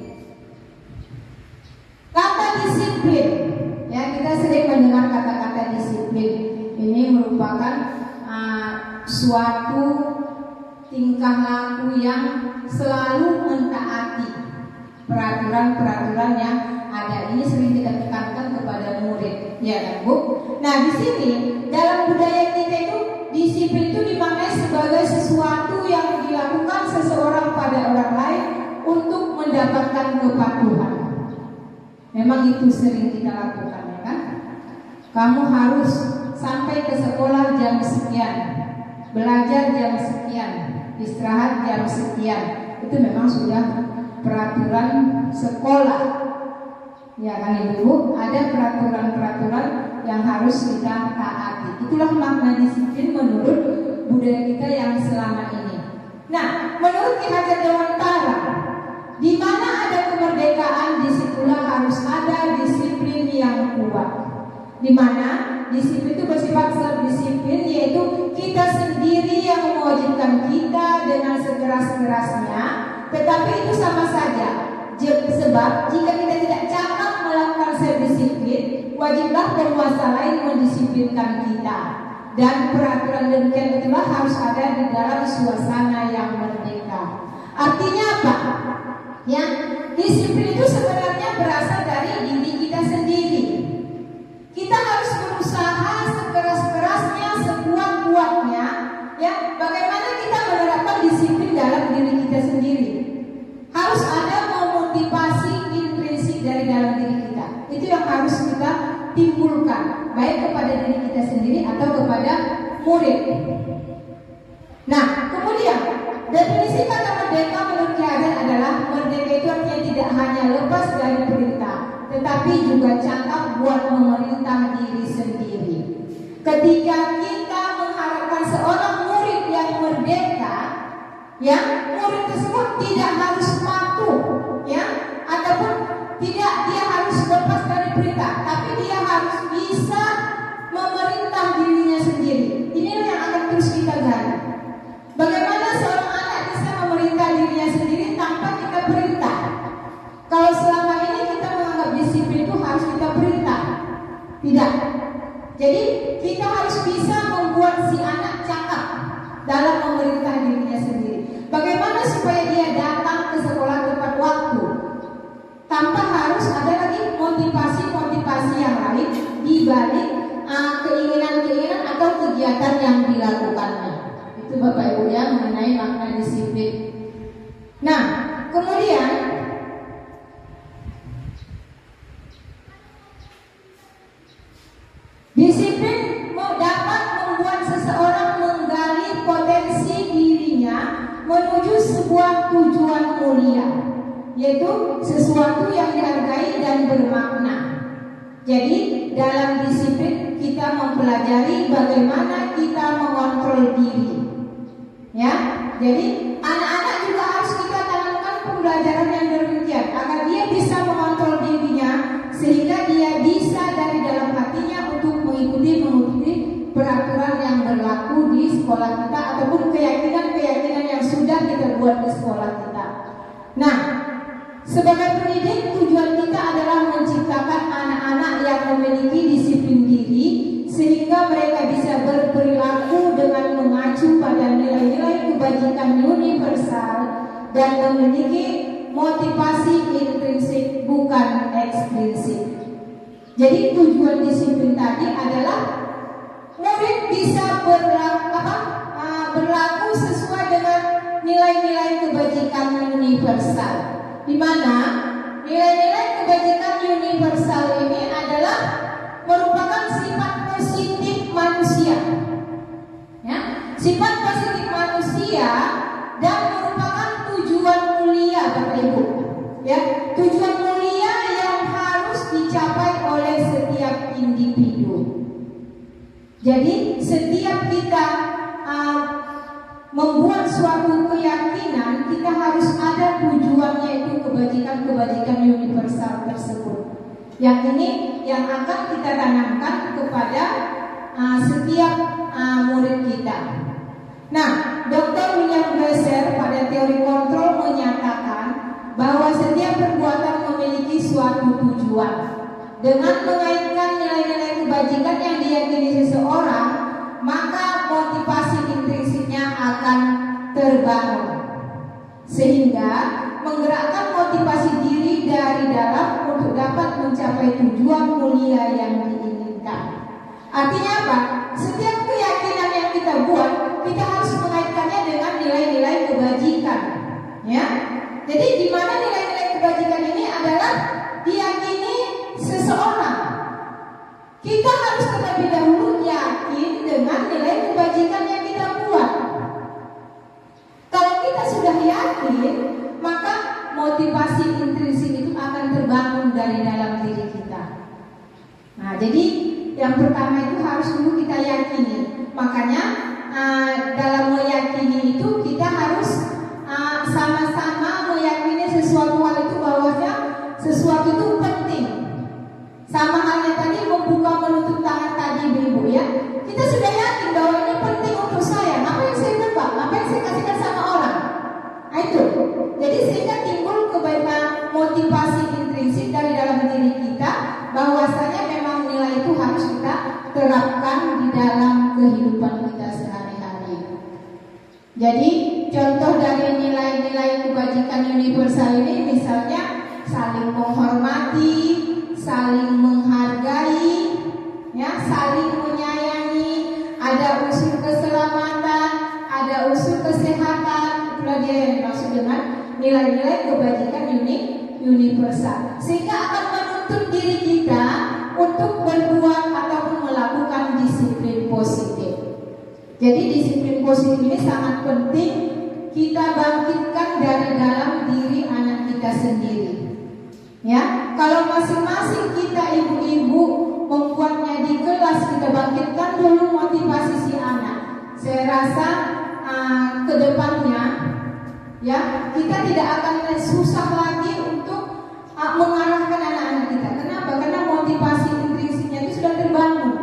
Ini merupakan suatu tingkah laku yang selalu mentaati peraturan-peraturan yang ada. Ini sering kita tekankan kepada murid, ya kan Bu? Nah di sini dalam budaya kita itu disiplin itu dimaknai sebagai sesuatu yang dilakukan seseorang pada orang lain untuk mendapatkan kepatuhan. Memang itu sering kita lakukan, ya kan? Kamu harus sampai ke sekolah jam sekian, belajar jam sekian, istirahat jam sekian. Itu memang sudah peraturan sekolah, ya kan Ibu? Ada peraturan-peraturan yang harus kita taati. Itulah makna disiplin menurut budaya kita yang selama ini. Nah, menurut Ki Hajar Dewantara, di mana ada kemerdekaan, disitulah harus ada disiplin yang kuat. Di mana disiplin itu bersifat self-disiplin, yaitu kita sendiri yang mewajibkan kita dengan sekeras-kerasnya, tetapi itu sama saja. Sebab jika kita tidak cakap melakukan self-disiplin, wajiblah penguasa lain mendisiplinkan kita. Dan peraturan demikian itulah harus ada di dalam suasana yang merdeka. Artinya apa? Ya, disiplin itu sebenarnya berasal dari diri kita sendiri. Kita harus berusaha sekeras-kerasnya, sekuat-kuatnya, ya, bagaimana kita menerapkan disiplin dalam diri kita sendiri. Harus ada memotivasi intrinsik dari dalam diri kita. Itu yang harus kita timbulkan, baik kepada diri kita sendiri atau kepada murid. Nah, kemudian definisi kata merdeka menurut Ki Hajar adalah merdeka itu artinya tidak hanya lepas dari perintah, tetapi juga cakap buat memerintah diri sendiri. Ketika kita mengharapkan seorang murid yang merdeka, ya, murid tersebut tidak harus patuh, ya, ataupun tidak dia harus lepas dari perintah, tapi dia harus bisa memerintah dirinya sendiri. Inilah yang akan terus kita gali. Bagaimana seorang anak bisa memerintah dirinya sendiri tanpa kita perintah? Kalau selama ini kita menganggap disiplin itu harus kita perintah, tidak. Jadi kita harus bisa membuat si anak cakap dalam memerintah dirinya sendiri. Bagaimana supaya dia datang ke sekolah tepat waktu, tanpa harus ada lagi motivasi-motivasi yang lain di balik keinginan-keinginan atau kegiatan yang dilakukannya. Itu Bapak Ibu ya mengenai makna disiplin. Nah, kemudian disiplin dapat membuat seseorang menggali potensi dirinya menuju sebuah tujuan mulia, yaitu sesuatu yang dihargai dan bermakna. Jadi dalam disiplin kita mempelajari bagaimana kita mengontrol diri. Ya, jadi anak-anak juga harus kita tanamkan pembelajaran yang demikian agar dia bisa mengontrol dirinya, sehingga dia bisa dari dalam hatinya untuk mengikuti peraturan yang berlaku di sekolah kita ataupun keyakinan-keyakinan yang sudah kita buat di sekolah kita. Nah, sebagai pendidik tujuan kita adalah menciptakan anak-anak yang memiliki disiplin diri, sehingga mereka bisa berperilaku dengan mengacu pada nilai-nilai kebajikan universal dan memiliki motivasi intrinsik bukan ekstrinsik. Jadi tujuan disiplin tadi adalah murid bisa berlaku sesuai dengan nilai-nilai kebajikan universal, di mana nilai-nilai kebajikan universal ini adalah merupakan sifat positif manusia, ya, sifat positif manusia dan merupakan tujuan mulia Bapak Ibu, ya, tujuan mulia yang harus dicapai oleh setiap individu. Jadi setiap kita membuat suatu keyakinan, kita harus ada tujuannya, itu kebajikan-kebajikan universal tersebut. Yang ini yang akan kita tanamkan kepada setiap murid kita. Nah, Dr. William Glasser pada teori kontrol menyatakan bahwa setiap perbuatan memiliki suatu tujuan. Dengan mengaitkan nilai-nilai kebajikan yang diyakini seseorang maka motivasi intrinsiknya akan terbangun, sehingga menggerakkan motivasi diri dari dalam untuk dapat mencapai tujuan mulia yang diinginkan. Artinya apa? Setiap keyakinan yang kita buat, kita harus mengaitkannya dengan nilai-nilai kebajikan, ya. Jadi di mana nilai-nilai kebajikan ini adalah diyakini seseorang. Kita harus terlebih dahulu yakin dengan nilai kebajikan yang kita buat. Kalau kita sudah yakin, maka motivasi intrinsik itu akan terbangun dari dalam diri kita. Nah, jadi yang pertama itu harus dulu kita yakini. Makanya dalam meyakini itu kita harus sama-sama meyakini sesuatu hal itu, bahwasanya sesuatu itu penting. Sama halnya tadi membuka menutup tangan tadi ibu ya. Kita sudah yakin bahwa ini penting untuk saya. Apa yang saya buka? Apa yang saya kasihkan sama orang? Nah, itu. Jadi sehingga timbul kebaikan motivasi intrinsik dari dalam diri kita, bahwasanya memang nilai itu harus kita terapkan di dalam kehidupan kita sehari-hari. Jadi contoh dari nilai-nilai kebajikan universal ini misalnya saling menghormati, saling menghargai, ya, saling menyayangi, ada unsur keselamatan, ada unsur kesehatan. Itulah dia yang dimaksud dengan nilai-nilai kebajikan universal, sehingga akan menuntut diri kita untuk berbuat ataupun melakukan disiplin positif. Jadi disiplin positif ini sangat penting kita bangkitkan dari dalam diri anak kita sendiri. Ya, kalau masing-masing kita ibu-ibu membuatnya di kelas, kita bangkitkan dulu motivasi si anak. Saya rasa ke depannya, ya, kita tidak akan susah lagi untuk mengarahkan anak-anak kita. Kenapa? Karena motivasi intrinsiknya itu sudah terbangun.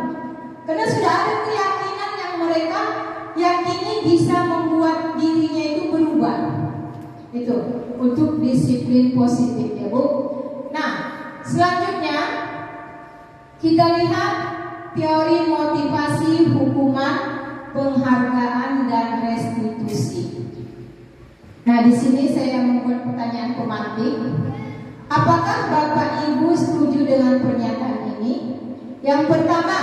Karena sudah ada keyakinan yang mereka yakini bisa membuat dirinya itu berubah. Itu untuk disiplin positif, ya Bu. Nah, selanjutnya kita lihat teori motivasi, hukuman, penghargaan, dan restitusi. Nah, di sini saya membuat pertanyaan pemantik. Apakah Bapak Ibu setuju dengan pernyataan ini? Yang pertama,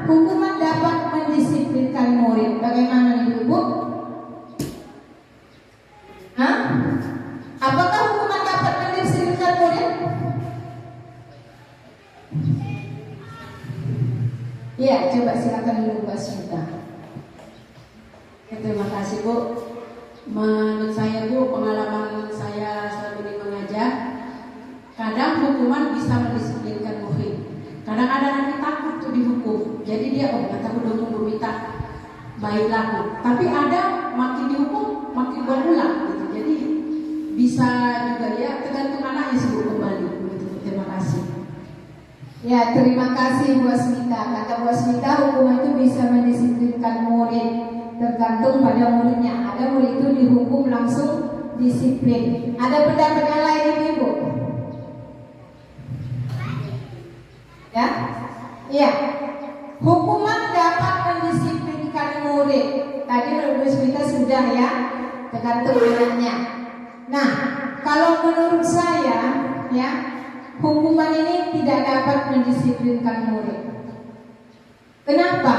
hukuman dapat mendisiplinkan murid. Bagaimana Ibu? Hah? Apakah hukuman dapat mendisiplinkan murid? Ya, coba silakan dulu Mbak Smita.
Terima kasih Bu. Menurut saya Bu, pengalaman saya selama ini mengajar, kadang hukuman bisa mendisiplinkan murid. Kadang-kadang nanti takut untuk dihukum, jadi dia kata udah tunggu minta baik laku. Tapi ada makin dihukum makin berulang gitu. Jadi bisa juga ya, tergantung anaknya sih kembali. Gitu. Terima kasih.
Ya, terima kasih Bu Asmita. Kata Bu Asmita, hukuman itu bisa mendisiplinkan murid, tergantung pada muridnya. Ada murid itu dihukum langsung disiplin. Ada pendapat yang lain Ibu? Ya, iya. Hukuman dapat mendisiplinkan murid. Tadi menurut Bu Asmita sudah ya, tergantung anaknya. Nah, kalau menurut saya ya, hukuman ini tidak dapat mendisiplinkan murid. Kenapa?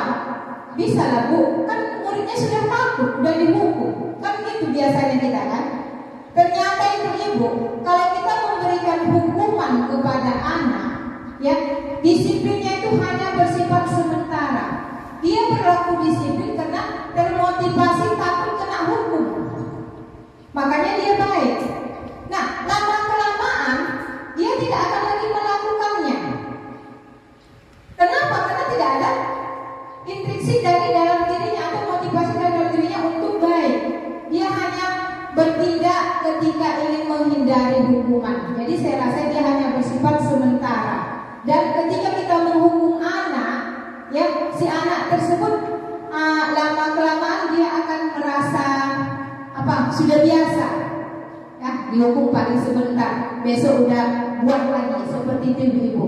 Bisa lah Bu, kan muridnya sudah takut, sudah dihukum. Kan gitu biasanya kita kan. Ternyata itu Ibu, kalau kita memberikan hukuman kepada anak, ya, disiplinnya itu hanya bersifat sementara. Dia berlaku disiplin karena termotivasi takut kena hukum. Makanya dia baik. Nah, lama-kelamaan dia tidak akan lagi melakukannya. Kenapa? Karena tidak ada intrinsik dari dalam dirinya atau motivasi dari dalam dirinya untuk baik. Dia hanya bertindak ketika ingin menghindari hukuman. Jadi saya rasa dia hanya bersifat sementara. Dan ketika kita menghukum anak, ya, si anak tersebut lama-kelamaan dia akan merasa sudah biasa. Ya, dihukum paling sebentar, besok udah buat lagi seperti itu Ibu.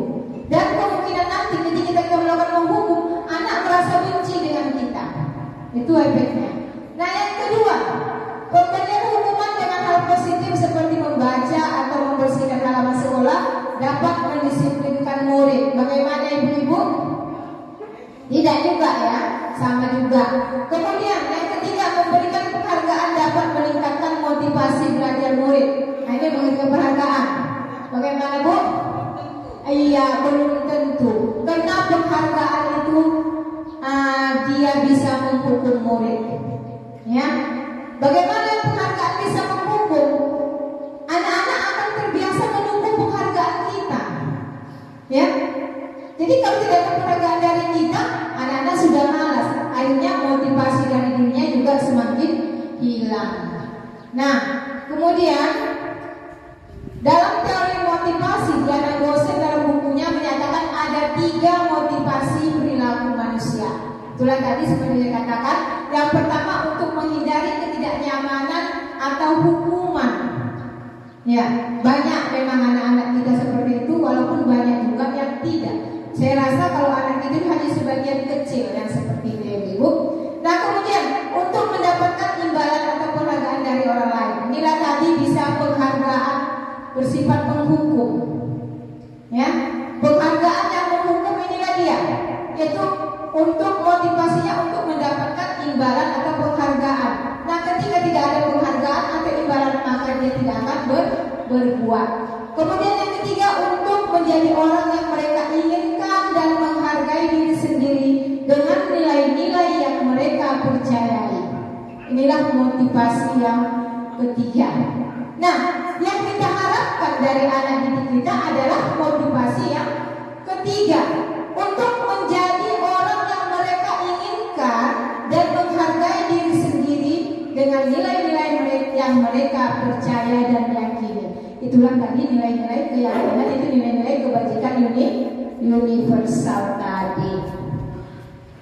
Dan kemungkinan nanti ketika kita melakukan menghukum, anak merasa benci dengan kita. Itu efeknya. Nah, yang kedua, pemberian hukuman dengan hal positif seperti membaca atau membersihkan halaman sekolah dapat mendisiplinkan murid. Bagaimana ibu-ibu? Tidak juga ya, sama juga. Kemudian yang ketiga, memberikan penghargaan dapat meningkatkan motivasi belajar murid. Nah, ini memberikan penghargaan. Bagaimana Bu? Iya, belum tentu. Karena penghargaan itu dia bisa menghukum murid. Ya, bagaimana penghargaan bisa menghukum? Anak-anak akan terbiasa menunggu penghargaan kita. Ya, jadi kalau tidak ada penghargaan dari kita, anak-anak sudah malas. Akhirnya motivasi dari dirinya juga semakin hilang. Nah, kemudian dalam teori motivasi, Diana Gosen dalam bukunya menyatakan ada 3 motivasi perilaku manusia. Itulah tadi seperti saya katakan, yang pertama untuk menghindari ketidaknyamanan atau hukuman. Ya, banyak memang anak-anak kita seperti itu, walaupun banyak juga yang tidak. Saya rasa kalau anak itu hanya sebagian kecil yang seperti itu ya Ibu. Nah, kemudian untuk mendapatkan imbalan atau penghargaan dari orang lain, inilah tadi bisa penghargaan bersifat menghukum. Ya, penghargaan yang menghukum inilah dia, yaitu untuk motivasinya untuk mendapatkan imbalan atau penghargaan. Nah, ketika tidak ada penghargaan atau imbalan, maka dia tidak akan berbuat. Kemudian yang ketiga, untuk menjadi orang yang mereka inginkan dan menghargai diri sendiri dengan nilai-nilai yang mereka percayai. Inilah motivasi yang ketiga. Nah, yang kita harapkan dari anak didik kita adalah motivasi yang ketiga, untuk menjadi orang yang mereka inginkan dan menghargai diri sendiri dengan nilai-nilai yang mereka percaya dan yakini. Itulah tadi nilai-nilai keyakinan, itu nilai-nilai kebajikan universal tadi.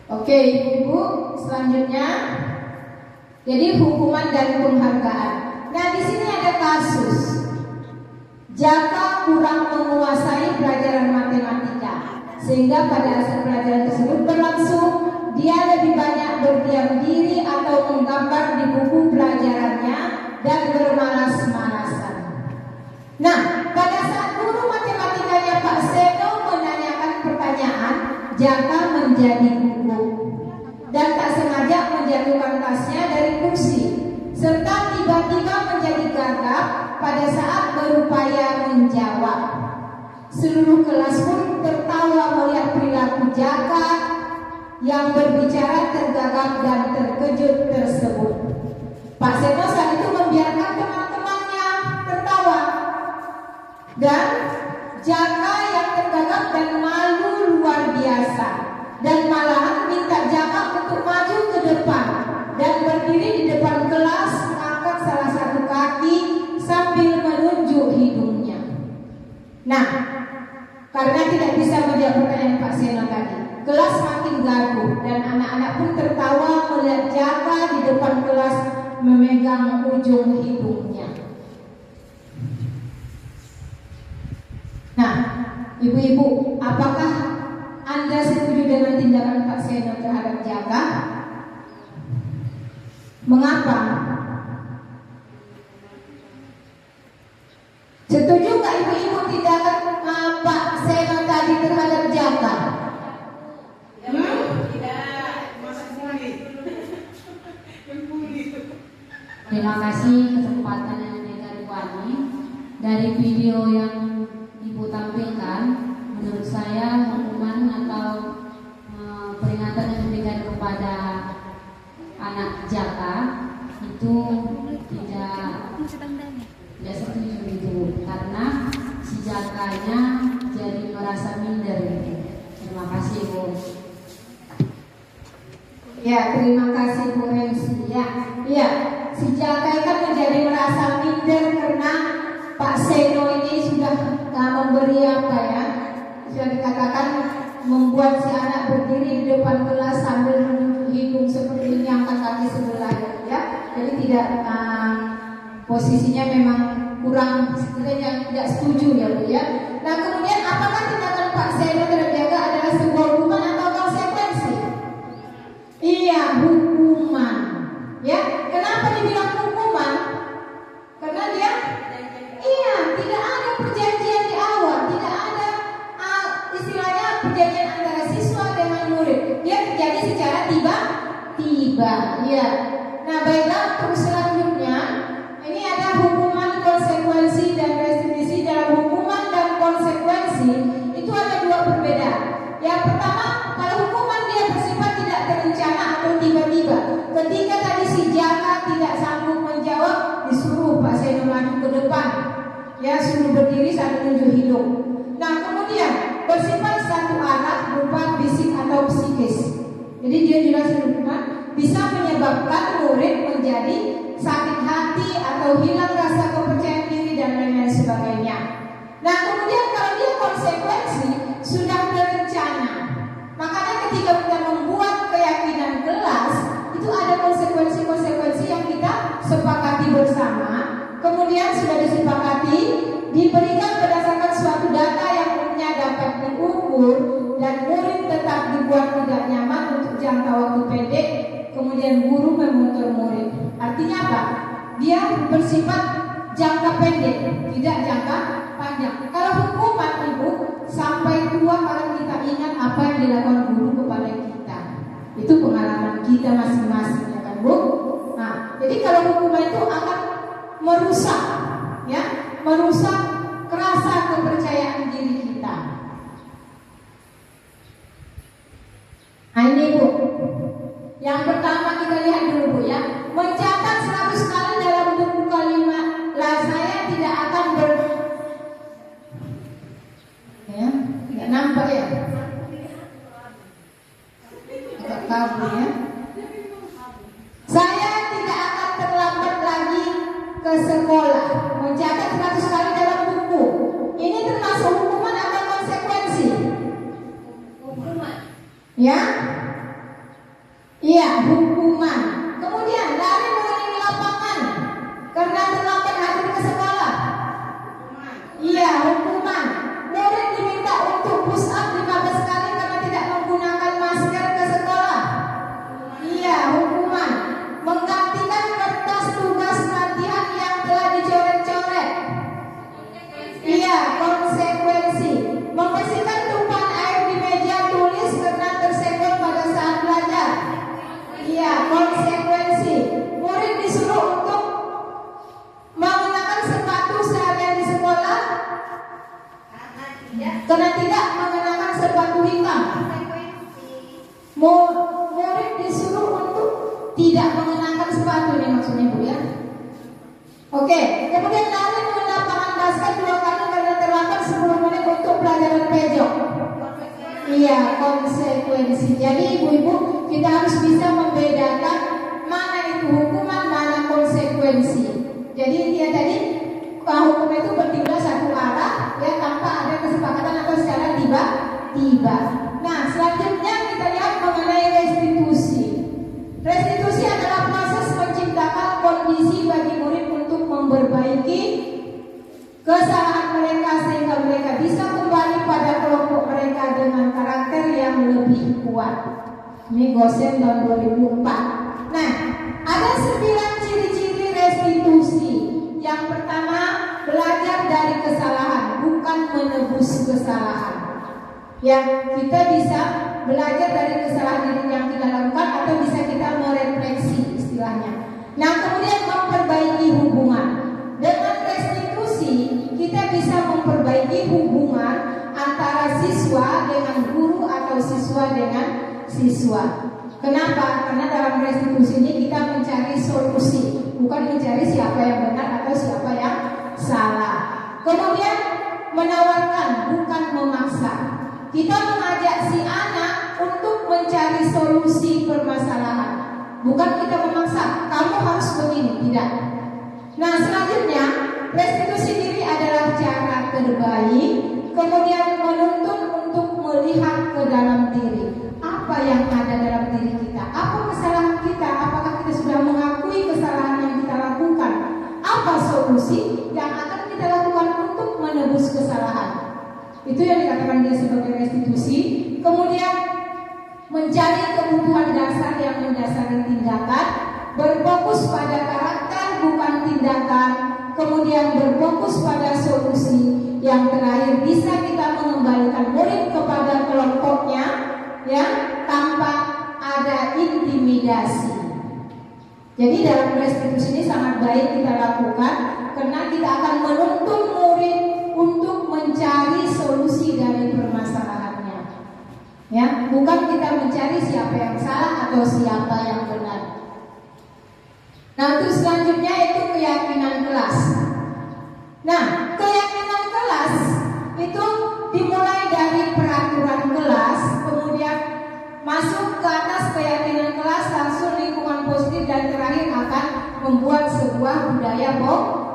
Oke, Ibu, selanjutnya jadi hukuman dan penghargaan. Nah, di sini ada kasus Jaka kurang menguasai pelajaran matematika, sehingga pada saat pelajaran tersebut berlangsung, dia lebih banyak berdiam diri atau menggambar di buku pelajarannya dan bermalas-malasan. Nah, pada saat guru matematikanya Pak Seno menanyakan pertanyaan, Jaka menjadi gugup dan tak sengaja menjatuhkan tasnya dari kursi, serta tiba-tiba menjadi gagap pada saat berupaya menjawab. Seluruh kelas pun tertawa melihat perilaku Jaka yang berbicara tergagap dan terkejut tersebut. Pak Seno saat itu membiarkan teman-temannya tertawa, dan Jaka yang tergagap dan malu luar biasa, dan malahan minta Jaka untuk maju ke depan dan berdiri di depan kelas, mengangkat salah satu kaki sambil menunjuk hidungnya. Nah, karena tidak bisa menjawab pertanyaan Pak Seno tadi, kelas makin gaduh dan anak-anak pun tertawa melihat Jaka di depan kelas memegang ujung hidungnya. Nah, ibu-ibu, apakah Anda setuju dengan tindakan Pak Seno terhadap Jaka? Mengapa? Setuju nggak ibu-ibu tindakan Pak Seno tadi terhadap Jaka?
Terima kasih kesempatan yang diberikan Ibu Ani. Dari video yang Ibu tampilkan, menurut saya hukuman atau peringatan yang diberikan kepada anak Jaka itu tidak setuju itu, karena si Jakanya jadi merasa minder gitu. Terima kasih Bu.
Ya, terima kasih Bu Rensi. Ya, si Jaka kan menjadi merasa minder karena Pak Seno ini sudah memberi apa ya? Sudah dikatakan membuat si anak berdiri di depan kelas sambil menunjuk hidung seperti ini, angkat kaki sebelah ya. Jadi tidak posisinya memang kurang, yang tidak setuju ya Bu ya. Nah, kemudian apakah tindakan Pak Seno terhadap Jaka adalah sebuah hukuman atau konsekuensi? Iya, hukuman. Iya. Nah, baiklah, untuk selanjutnya ini ada hukuman, konsekuensi dan restitusi. Dalam hukuman dan konsekuensi itu ada dua perbedaan. Yang pertama, kalau hukuman dia bersifat tidak terencana atau tiba-tiba. Ketika tadi si jaka tidak sanggup menjawab, disuruh Pak Seno maju ke depan, ya suruh berdiri sambil tunjuk hidung. Nah, kemudian bersifat satu arah berupa fisik atau psikis. Jadi dia juga bisa menyebabkan murid menjadi sakit hati atau hilang rasa kepercayaan diri dan lain-lain sebagainya. Nah, kemudian kalau dia konsekuensi sudah berencana, makanya ketika kita membuat keyakinan kelas itu ada konsekuensi-konsekuensi yang kita sepakati bersama. Kemudian sudah disepakati, diberikan berdasarkan suatu data yang umumnya dapat diukur dan murid tetap dibuat tidak nyaman untuk jangka waktu pendek. Kemudian guru memonitor murid. Artinya apa? Dia bersifat jangka pendek, tidak jangka panjang. Kalau hukuman ibu sampai tua kalau kita ingat apa yang dilakukan guru kepada kita, itu pengalaman kita masing-masing, ya kan Bu? Nah, jadi kalau hukuman itu akan merusak, ya, merusak rasa kepercayaan diri kita. Nah ini Bu, yang pertama kita lihat dulu Bu ya, mencatat 100 kali dalam buku kalimat lah saya tidak akan ya, nggak nampak ya, agak kabur ya. Saya tidak akan terlambat lagi ke sekolah. Mencatat 100 kali dalam buku. Ini termasuk hukuman atau konsekuensi? Hukuman. Ya? Iya, hukuman. Kemudian lari mengelilingi lapangan karena terlambat hadir ke sekolah. Iya, hukuman. Murid diminta untuk push up 15 kali karena tidak menggunakan masker ke sekolah. Iya, hukuman. Menggantikan kertas tugas latihan yang telah dicoret-coret. Iya, konsekuensi. Membersihkan tumpahan air di meja tulis karena tersenggol pada saat belajar. Iya, konsekuensi. Murid disuruh untuk menggunakan sepatu seharian di sekolah karena tidak mengenakan sepatu hitam. Murid disuruh untuk tidak mengenakan sepatu, ini maksudnya Bu ya. Oke, kemudian lari ke lapangan basket 2 kali karena terlambat 10 menit untuk pelajaran pejok. Iya, konsekuensi. Jadi ibu-ibu kita harus bisa membedakan mana itu hukuman, mana konsekuensi. Jadi dia tadi hukum itu bertindak satu arah ya tanpa ada kesepakatan atau secara tiba-tiba. Nah, selanjutnya kita lihat mengenai restitusi. Restitusi adalah proses menciptakan kondisi bagi murid untuk memperbaiki kesalahan mereka sehingga mereka bisa kembali pada kelompok mereka dengan karakter yang lebih kuat. Ini Gosen tahun 2004. Nah, ada 9 ciri-ciri restitusi. Yang pertama, belajar dari kesalahan, bukan menebus kesalahan. Ya, kita bisa belajar dari kesalahan yang kita lakukan atau bisa kita merefleksi istilahnya. Nah, kemudian memperbaiki hubungan. Dengan restitusi kita bisa memperbaiki hubungan antara siswa dengan guru atau siswa dengan siswa. Kenapa? Karena dalam restitusi ini kita mencari solusi, bukan mencari siapa yang benar atau siapa yang salah. Kemudian menawarkan, bukan memaksa. Kita mengajak si anak untuk mencari solusi permasalahan, bukan kita memaksa, kamu harus begini, tidak. Nah, selanjutnya restitusi diri adalah cara terbaik. Kemudian menuntun untuk melihat ke dalam diri, apa yang ada dalam diri kita, apa kesalahan kita, apakah kita sudah mengakui kesalahan yang kita lakukan, apa solusi yang akan kita lakukan untuk menebus kesalahan. Itu yang dikatakan dia sebagai restitusi. Kemudian mencari kebutuhan dasar yang mendasari tindakan, berfokus pada karakter bukan tindakan, kemudian berfokus pada solusi. Yang terakhir, bisa kita mengembalikan murid kepada kelompoknya ya tanpa ada intimidasi. Jadi dalam restitusi ini sangat baik kita lakukan karena kita akan menuntun murid untuk mencari solusi dari permasalahannya. Ya, bukan kita mencari siapa yang salah atau siapa yang benar. Nah, untuk selanjutnya itu keyakinan kelas. Nah, keyakinan kelas itu dimulai dari peraturan kelas, kemudian masuk ke atas keyakinan kelas, langsung lingkungan positif, dan terakhir akan membuat sebuah budaya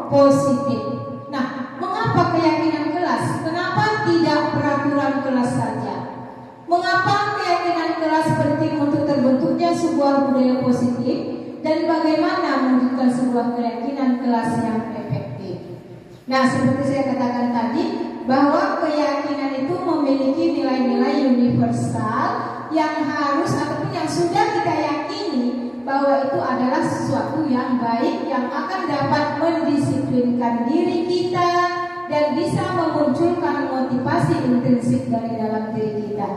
positif. Nah, mengapa keyakinan kelas? Kenapa tidak peraturan kelas saja? Mengapa keyakinan kelas penting untuk terbentuknya sebuah budaya positif, dan bagaimana mewujudkan sebuah keyakinan kelas yang efektif? Nah, seperti saya katakan tadi, bahwa keyakinan itu memiliki nilai-nilai universal yang harus ataupun yang sudah kita yakini bahwa itu adalah sesuatu yang baik yang akan dapat mendisiplinkan diri kita dan bisa memunculkan motivasi intrinsik dari dalam diri kita.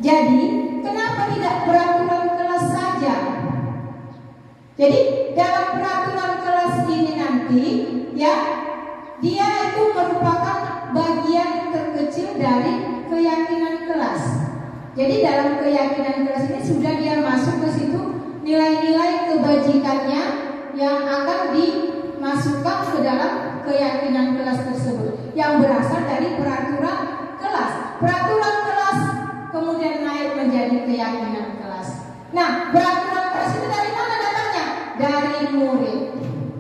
Jadi, kenapa tidak peraturan kelas saja? Jadi, dalam peraturan kelas ini nanti, ya, dia itu merupakan bagian terkecil dari keyakinan kelas. Jadi dalam keyakinan kelas ini sudah dia masuk ke situ nilai-nilai kebajikannya yang akan dimasukkan ke dalam keyakinan kelas tersebut yang berasal dari peraturan kelas. Peraturan kelas kemudian naik menjadi keyakinan kelas. Nah, peraturan kelas itu dari mana datangnya? Dari murid.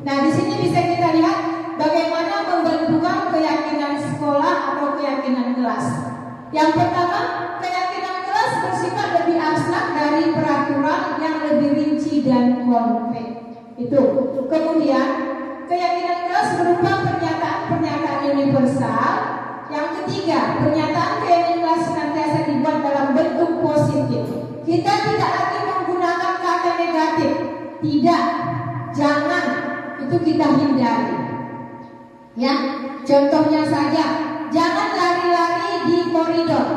Nah, di sini bisa kita lihat bagaimana pembentukan keyakinan sekolah atau keyakinan kelas. Yang pertama, keyakinan kelas bersifat lebih abstrak dari peraturan yang lebih rinci dan konkret. Itu. Kemudian, keyakinan kelas berupa pernyataan-pernyataan universal. Yang ketiga, pernyataan keyakinan kelas senantiasa dibuat dalam bentuk positif. Kita tidak lagi menggunakan kata negatif. Tidak, jangan, itu kita hindari. Ya, contohnya saja, jangan lari-lari di koridor.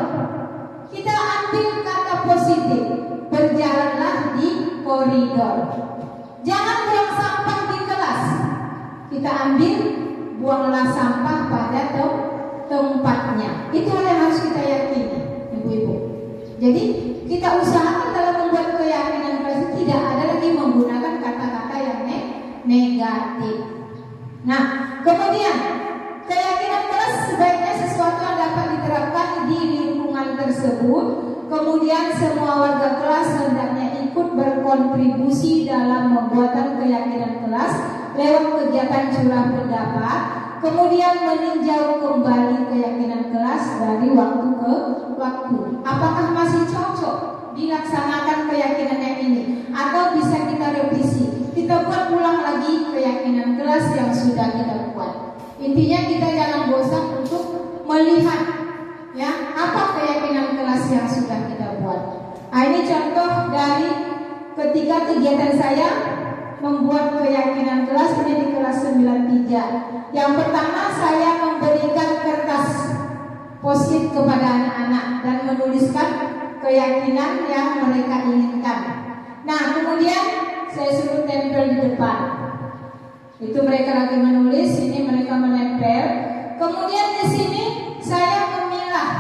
Kita ambil kata positif, berjalanlah di koridor. Jangan buang sampah di kelas. Kita ambil, buanglah sampah pada tempatnya. Itulah yang harus kita yakini, ibu-ibu. Jadi kita usahakan dalam membuat keyakinan kelas tidak ada lagi menggunakan kata-kata yang negatif. Nah, kemudian keyakinan kelas sebaiknya sesuatu yang dapat diterapkan di lingkungan tersebut. Kemudian semua warga kelas hendaknya ikut berkontribusi dalam pembuatan keyakinan kelas lewat kegiatan curah pendapat. Kemudian meninjau kembali keyakinan kelas dari waktu ke waktu. Apakah masih cocok dilaksanakan keyakinan yang ini? Atau bisa kita revisi? Kita buat ulang lagi keyakinan kelas yang sudah kita buat. Intinya kita jangan bosan untuk melihat, ya, apa keyakinan kelas yang sudah kita buat. Nah, ini contoh dari ketika kegiatan saya membuat keyakinan kelas ini di kelas 93. Yang pertama, saya memberikan kertas post-it kepada anak-anak dan menuliskan keyakinan yang mereka inginkan. Nah, kemudian saya suruh tempel di depan. Itu mereka lagi menulis, ini mereka menempel. Kemudian di sini saya memilah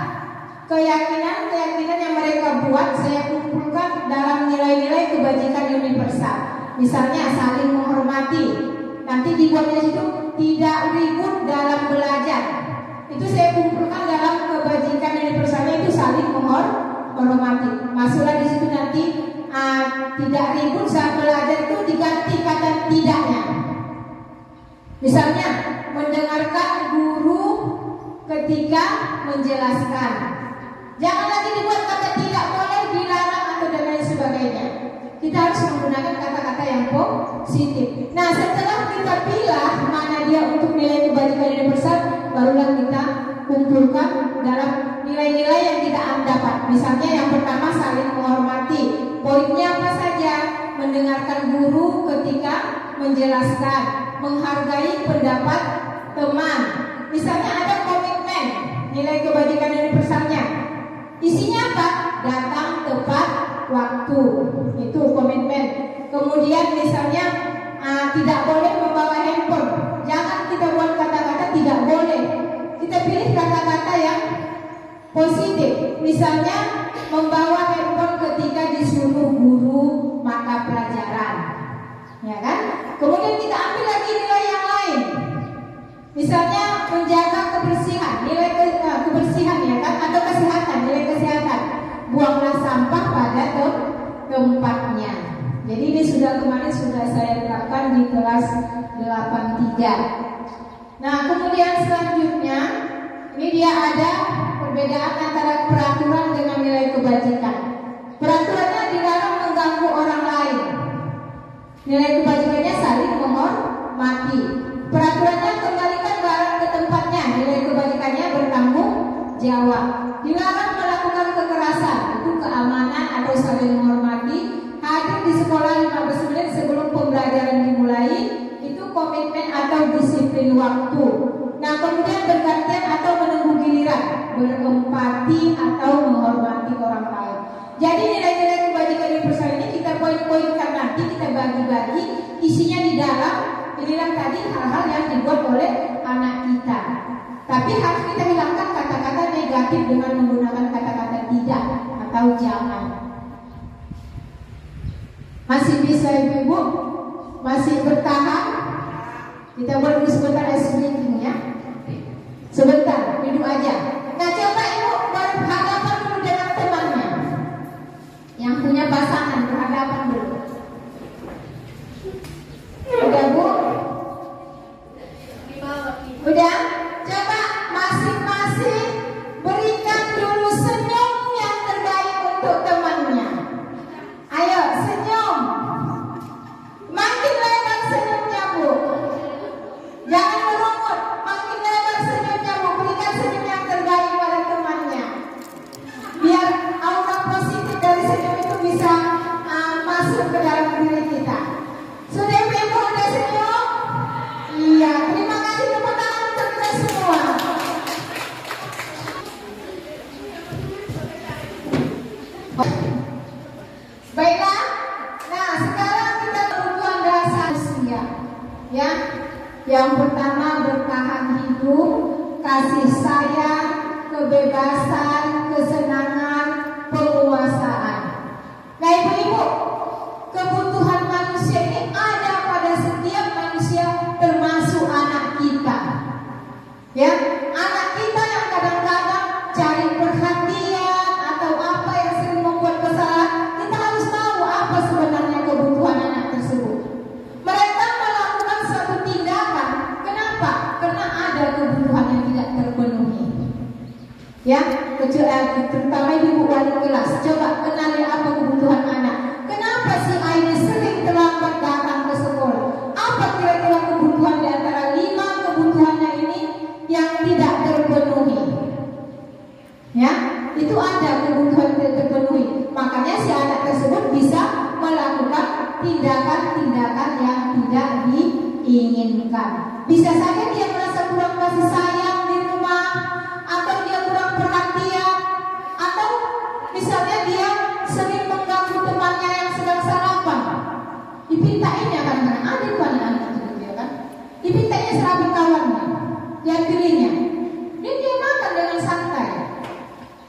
keyakinan yang mereka buat, saya kumpulkan dalam nilai-nilai kebajikan universal. Misalnya saling menghormati. Nanti dibuat di situ tidak ribut dalam belajar. Itu saya kumpulkan dalam kebajikan universalnya, itu saling menghormati. Masuklah di situ nanti tidak ribut saat belajar, itu diganti kata tidaknya. Misalnya mendengarkan guru ketika menjelaskan. Jangan lagi dibuat kata tidak boleh, dilarang atau dan lain sebagainya. Kita harus menggunakan kata-kata yang positif. Nah, setelah kita pilih mana dia untuk nilai kebajikan universal, barulah kita kumpulkan dalam nilai-nilai yang kita dapat. Misalnya yang pertama saling menghormati. Poinnya apa saja? Mendengarkan guru ketika menjelaskan, menghargai pendapat teman. Misalnya ada komitmen, nilai kebajikan universalnya. Isinya apa? Datang tepat waktu. Itu komitmen. Kemudian misalnya tidak boleh membawa handphone. Jangan kita buat kata-kata tidak boleh. Kita pilih kata-kata yang positif. Misalnya membawa handphone ketika disuruh guru mata pelajaran, ya kan? Kemudian kita ambil lagi nilai yang lain. Misalnya menjaga kebersihan, nilai kebersihan ya kan, atau kesehatan, nilai kesehatan. Buanglah sampah pada tempatnya. Jadi ini kemarin sudah saya terapkan di kelas 83. Nah, kemudian selanjutnya ini dia ada perbedaan antara peraturan dengan nilai kebajikan. Peraturannya dilarang mengganggu orang lain. Nilai kebajikannya saling menghormati. Peraturannya kembalikan barang ke tempatnya. Nilai kebajikannya bertanggung jawab. Dilarang melakukan kekerasan, itu keamanan atau saling menghormati. Hadir di sekolah 15 menit sebelum pembelajaran dimulai, itu komitmen atau disiplin waktu. Nah, kemudian bergantian atau menunggu giliran, berempati atau menghormati orang lain. Jadi nilai-nilai kebajikan universal ini kita poin-poinkan, nanti kita bagi-bagi, isinya di dalam. Inilah tadi hal-hal yang dibuat oleh anak kita. Tapi harus kita hilangkan kata-kata negatif dengan menggunakan kata-kata tidak atau jangan. Masih bisa ibu-ibu? Masih bertahan? Kita buat dulu sebentar ice breaking ya. Sebentar, duduk aja. Nah, coba ibu berhadapan dulu dengan temannya. Yang punya pasangan, berhadapan dulu. Udah bu? Udah? Coba masing-masing berikan dulu senyum yang terbaik untuk temannya. Ayo senyum. Makin lebar senyumnya bu. Jangan merungut. Makin lebar senyumnya bu. Berikan senyum yang terbaik pada temannya. Biar aura positif dari senyum itu bisa masuk ke dalam diri kita. Sudah ibu udah senyum? Iya. Terima kasih, tepuk tangan untuk kita semua. Baiklah. Nah, sekarang kita kebutuhan dasar manusia. Ya. Yang pertama bertahan hidup, kasih sayang, kebebasan, kesenangan, penguasaan. Nah, ibu-ibu, kebutuhan manusia ini ada pada setiap manusia, termasuk anak kita. Ya, anak kita yang kadang-kadang cari perhatian atau apa yang sering membuat kesalahan, kita harus tahu apa sebenarnya kebutuhan anak tersebut. Mereka melakukan suatu tindakan, kenapa? Karena ada kebutuhan yang tidak terpenuhi. Ya, terutama ibu wali kelas, coba kenali apa kebutuhan anak. Kenapa si Aini sering terlambat datang ke sekolah? Apa kira-kira kebutuhan di antara 5 kebutuhannya ini yang tidak terpenuhi? Ya, itu ada kebutuhan tidak terpenuhi. Makanya si anak tersebut bisa melakukan tindakan-tindakan yang tidak diinginkan. Bisa saja dia merasa kurang kasih sayang di rumah, atau dia kurang perhatian, atau misalnya dia sering mengganggu temannya yang sedang sarapan. Dipintainya kan, karena ada itu anak-anak gitu ya kan. Dipintainya serabut kawannya, dia pilihnya. Dia makan dengan santai.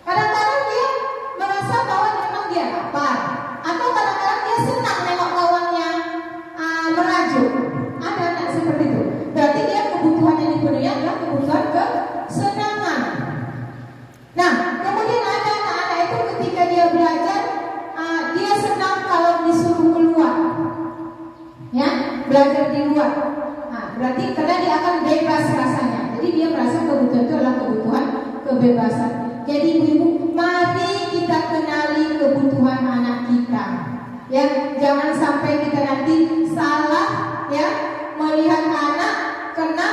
Kadang-kadang dia merasa bahwa memang dia lapar, atau kadang-kadang dia senang nengok kawannya merajuk. Ada anak seperti itu. Berarti dia kebutuhan yang dipenuhi adalah kebutuhan kesenangan. Nah, kemudian ada anak-anak itu ketika dia belajar, dia senang kalau disuruh keluar, ya, belajar di luar. Nah, berarti karena dia akan bebas rasanya. Jadi dia merasa kebutuhan itu adalah kebutuhan kebebasan. Jadi ibu-ibu, mari kita kenali kebutuhan anak kita. Ya, jangan sampai kita nanti salah ya melihat anak karena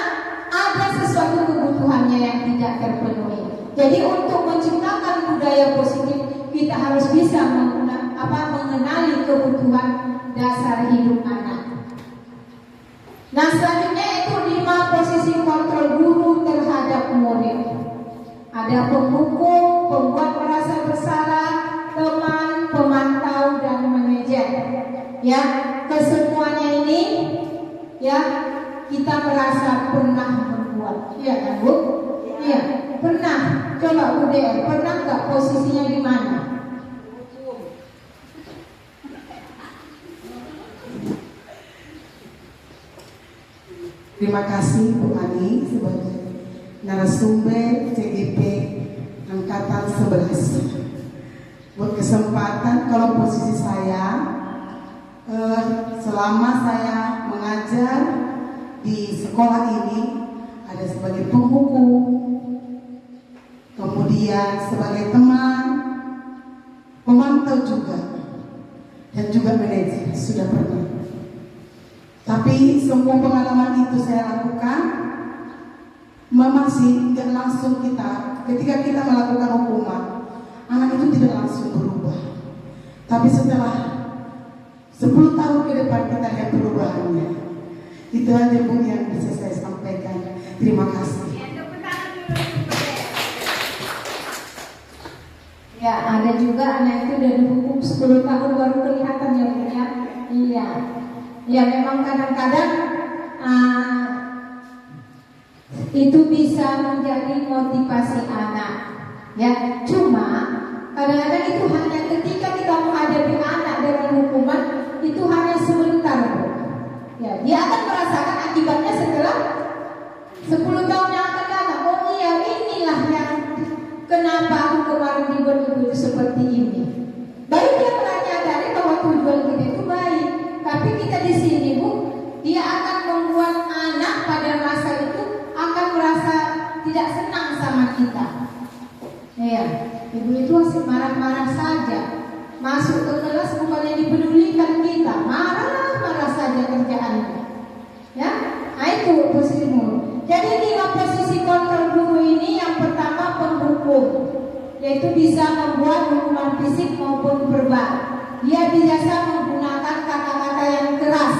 ada sesuatu kebutuhannya yang tidak terpenuhi. Jadi untuk menciptakan budaya positif, kita harus bisa mengenali kebutuhan dasar hidup anak. Nah, selanjutnya itu 5 posisi kontrol guru terhadap murid. Ada penghukum, pembuat merasa bersalah, teman, pemantau, dan manajer. Ya, merasa pernah berbuat. Iya kan Bu? Iya, pernah. Coba Bu DR, pernah nggak posisinya di mana?
Terima kasih Bu Ani sebagai narasumber CGP Angkatan 11. Buat kesempatan, kalau posisi saya selama saya mengajar di sekolah ini ada sebagai penghukum, kemudian sebagai teman, pemantau juga, dan juga manajer sudah pernah. Tapi semua pengalaman itu saya lakukan masih tidak langsung ketika kita melakukan hukuman, anak itu tidak langsung berubah. Tapi setelah 10 tahun ke depan kita lihat perubahannya. Itu aja Bu yang bisa saya sampaikan. Terima kasih.
Ya, ada juga anak itu udah dihukum 10 tahun baru kelihatan ya Bu ya. Iya. Ya memang kadang-kadang itu bisa menjadi motivasi anak. Ya, cuma kadang-kadang itu hanya ketika kita menghadapi anak dengan hukuman itu hanya sebentar, Bu. Ya, dia akan merasakan akibatnya setelah 10 tahun yang akan datang. Oh iya, inilah yang kenapa aku kemarin dibuat itu seperti ini. Baik dia menyadari bahwa tujuan kita itu baik. Tapi kita di sini Bu, dia akan membuat anak pada masa itu akan merasa tidak senang sama kita. Ya, ibu itu masih marah-marah saja. Masuk ke kelas bukannya dipedulikan kita, marah-marah saja kerjaannya. Ya, nah itu posisimu. Jadi 5 posisi kontrol guru ini yang pertama penghukum, yaitu bisa membuat hukuman fisik maupun verbal. Dia biasa menggunakan kata-kata yang keras.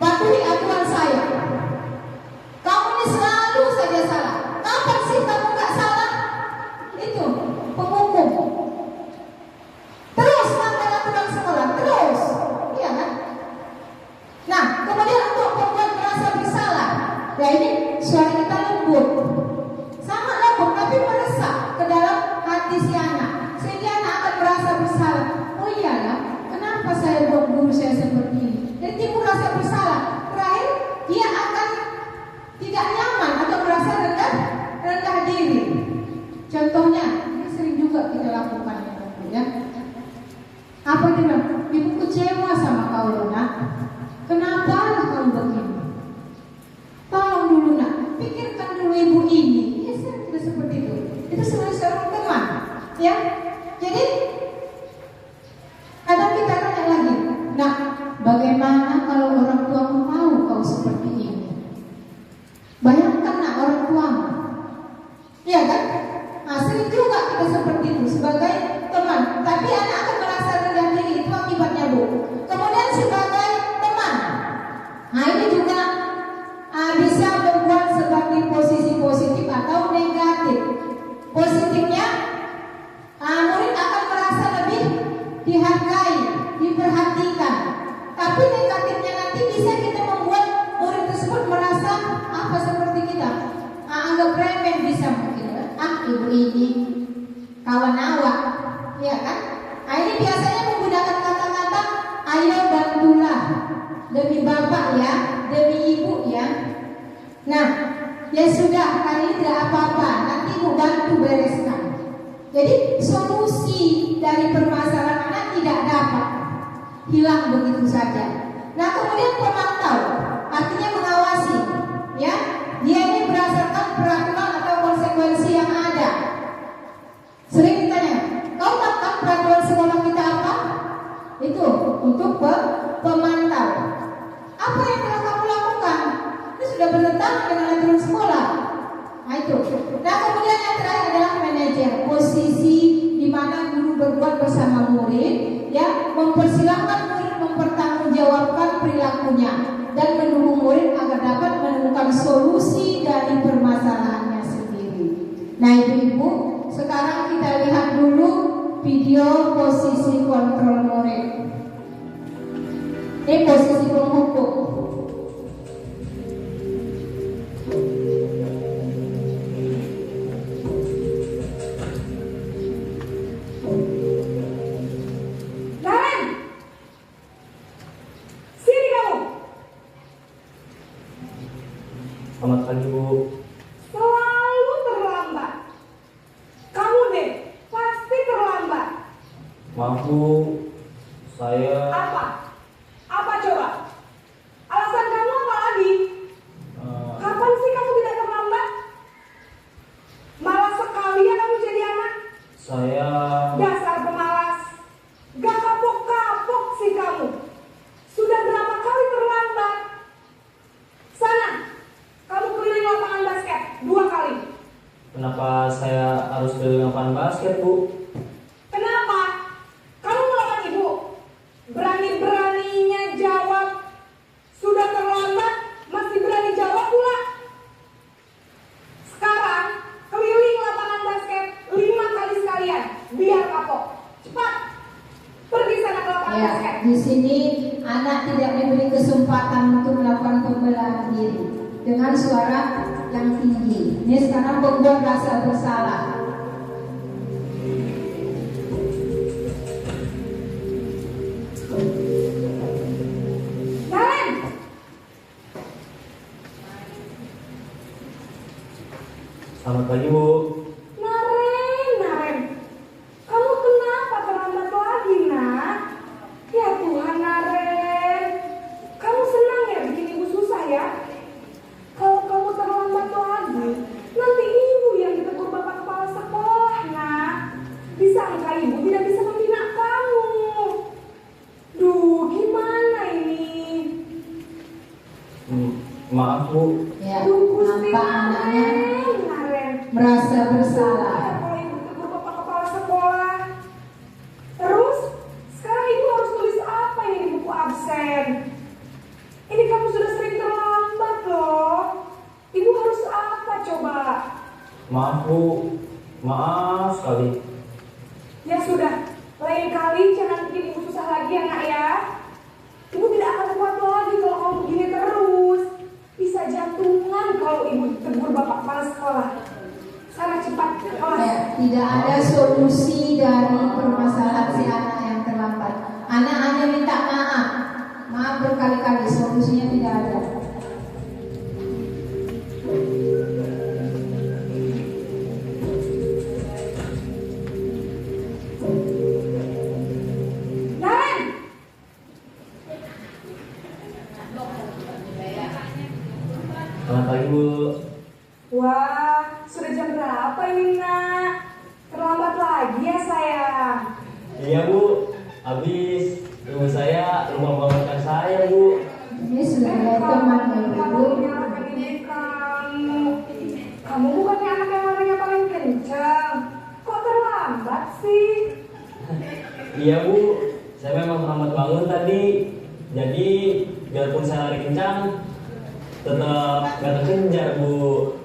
Patuhi aturan saya. Kamu ini selalu saja salah. Kapan sih kamu gak salah? Itu penghukum. Terus melanggar aturan sekolah. Terus. Iya kan? Nah, kemudian untuk membuat merasa bersalah. Ya ini suara kita lembut. Sangat lembut tapi meresap ke dalam hati si anak. Sehingga anak akan merasa bersalah. Oh iyalah, kenapa saya buat guru saya seperti ini? Dan timbul rasa bersalah. Terakhir, dia akan tidak nyaman atau merasa rendah diri. Contohnya, ini sering juga kita lakukan ya. Apa dia bilang? Ibu kecewa sama kau nak. Kenapa lah kamu begini? Tolong dulu nak, pikirkan dulu ibu ini. Ya saya tidak seperti itu. Itu sebenarnya seorang teman, ya. Jadi kadang kita tanya lagi, nah bagaimana kalau orang tuamu tahu kau seperti ini? Bayangkan nak orang tuamu, ya kan? Nah, sering juga kita seperti itu sebagai teman, tapi anak akan merasa rendah diri, itu akibatnya Bu. Kemudian sebagai teman, nah ini juga bisa membuat sebagai posisi positif atau negatif. Positifnya, murid akan merasa lebih dihargai, diperhatikan. Tapi negatifnya nanti bisa kita membuat murid tersebut merasa apa seperti kita. Anggap remeh bisa mungkin. Ibu ini kawan awak, ya kan? Nah, ini biasanya menggunakan kata-kata ayo bantulah demi bapak ya, demi ibu ya. Nah, ya sudah kali ini tidak apa-apa, nanti ibu bantu bereskan. Jadi solusi dari permasalahan anak tidak dapat, hilang begitu saja. Nah kemudian pemantau, artinya mengawasi, ya. Dia ini berdasarkan peraturan atau konsekuensi yang ada. Sering ditanya, kau tahu kan peraturan sekolah kita apa? Itu untuk pemantau. Apa yang telah kamu lakukan? Ini sudah bertentangan dengan aturan sekolah. Nah itu. Nah kemudian yang terakhir adalah manajer, posisi di mana guru berbuat bersama murid, ya, mempersilahkan murid mempertanggungjawabkan perilakunya dan mendukung murid agar dapat menemukan solusi dari permasalahannya sendiri. Nah ibu-ibu, sekarang kita lihat dulu video posisi kontrol murid. Ini posisi penghukum.
Selamat pagi, Bu.
Selalu terlambat. Kamu deh, pasti terlambat.
Maaf, Bu. Saya...
Apa? Apa coba? Alasan kamu apa lagi? Kapan sih kamu tidak terlambat? Malas sekali ya kamu jadi anak.
Saya...
Dasar pemalas. Gak kapok-kapok sih kamu. Sudah berapa kali terlambat? Sana, kamu keliling lapangan basket 2 kali.
Kenapa saya harus keliling lapangan basket, Bu?
Kenapa? Kamu melawan ibu. Berani-beraninya jawab. Sudah terlambat, masih berani jawab pula. Sekarang, keliling lapangan basket 5 kali sekalian. Biar kapok. Cepat. Pergi sana ke lapangan basket.
Ya, di sini anak tidak diberi kesempatan untuk melakukan pembelaan diri dengan suara yang tinggi. Ini sekarang membuat rasa bersalah.
Naren!
Selamat pagi, Bu.
Naren. Kamu kenapa terlambat lagi, nak? Ya Tuhan, Naren. Kamu senang ya bikin ibu susah ya? Kalau kamu terlambat lagi, nanti ibu yang ditegur bapak kepala sekolah, nak. Disangka ibu tidak bisa membina kamu. Duh, gimana ini?
Maaf, Bu.
Ya,
Duh, Gusti
nampak anaknya
Naren.
merasa bersalah.
Kalau ibu tegur bapak kepala sekolah. Terus sekarang ibu harus tulis apa ini di buku absen? Ini kamu sudah sering terlambat loh. Ibu harus apa coba?
Maaf, Bu. Maaf sekali.
Ya sudah, lain kali jangan bikin ibu susah lagi ya nak ya. Ibu tidak akan kuat lagi kalau kamu begini terus. Bisa jantungan kalau ibu tegur bapak kepala sekolah. Sana cepat ke kelas.
Ya, tidak ada solusi dari permasalahan si anak yang terlambat. Anak hanya minta maaf. Maaf berkali-kali, solusinya tidak ada.
Naren!
Selamat pagi, Bu.
Wah, sudah jam berapa ini nak? Terlambat lagi ya sayang.
Iya, Bu. Habis ibu saya lupa bangunkan saya, Bu.
Ini sudah ada teman ya,
Kamu
Bu.
menyalahkan diri kamu. Kamu bukannya anak yang larinya paling kencang. Kok terlambat sih?
Iya, Bu. Saya memang terlambat bangun tadi. Jadi, biarpun saya lari kencang, tetap gak terkejar, Bu.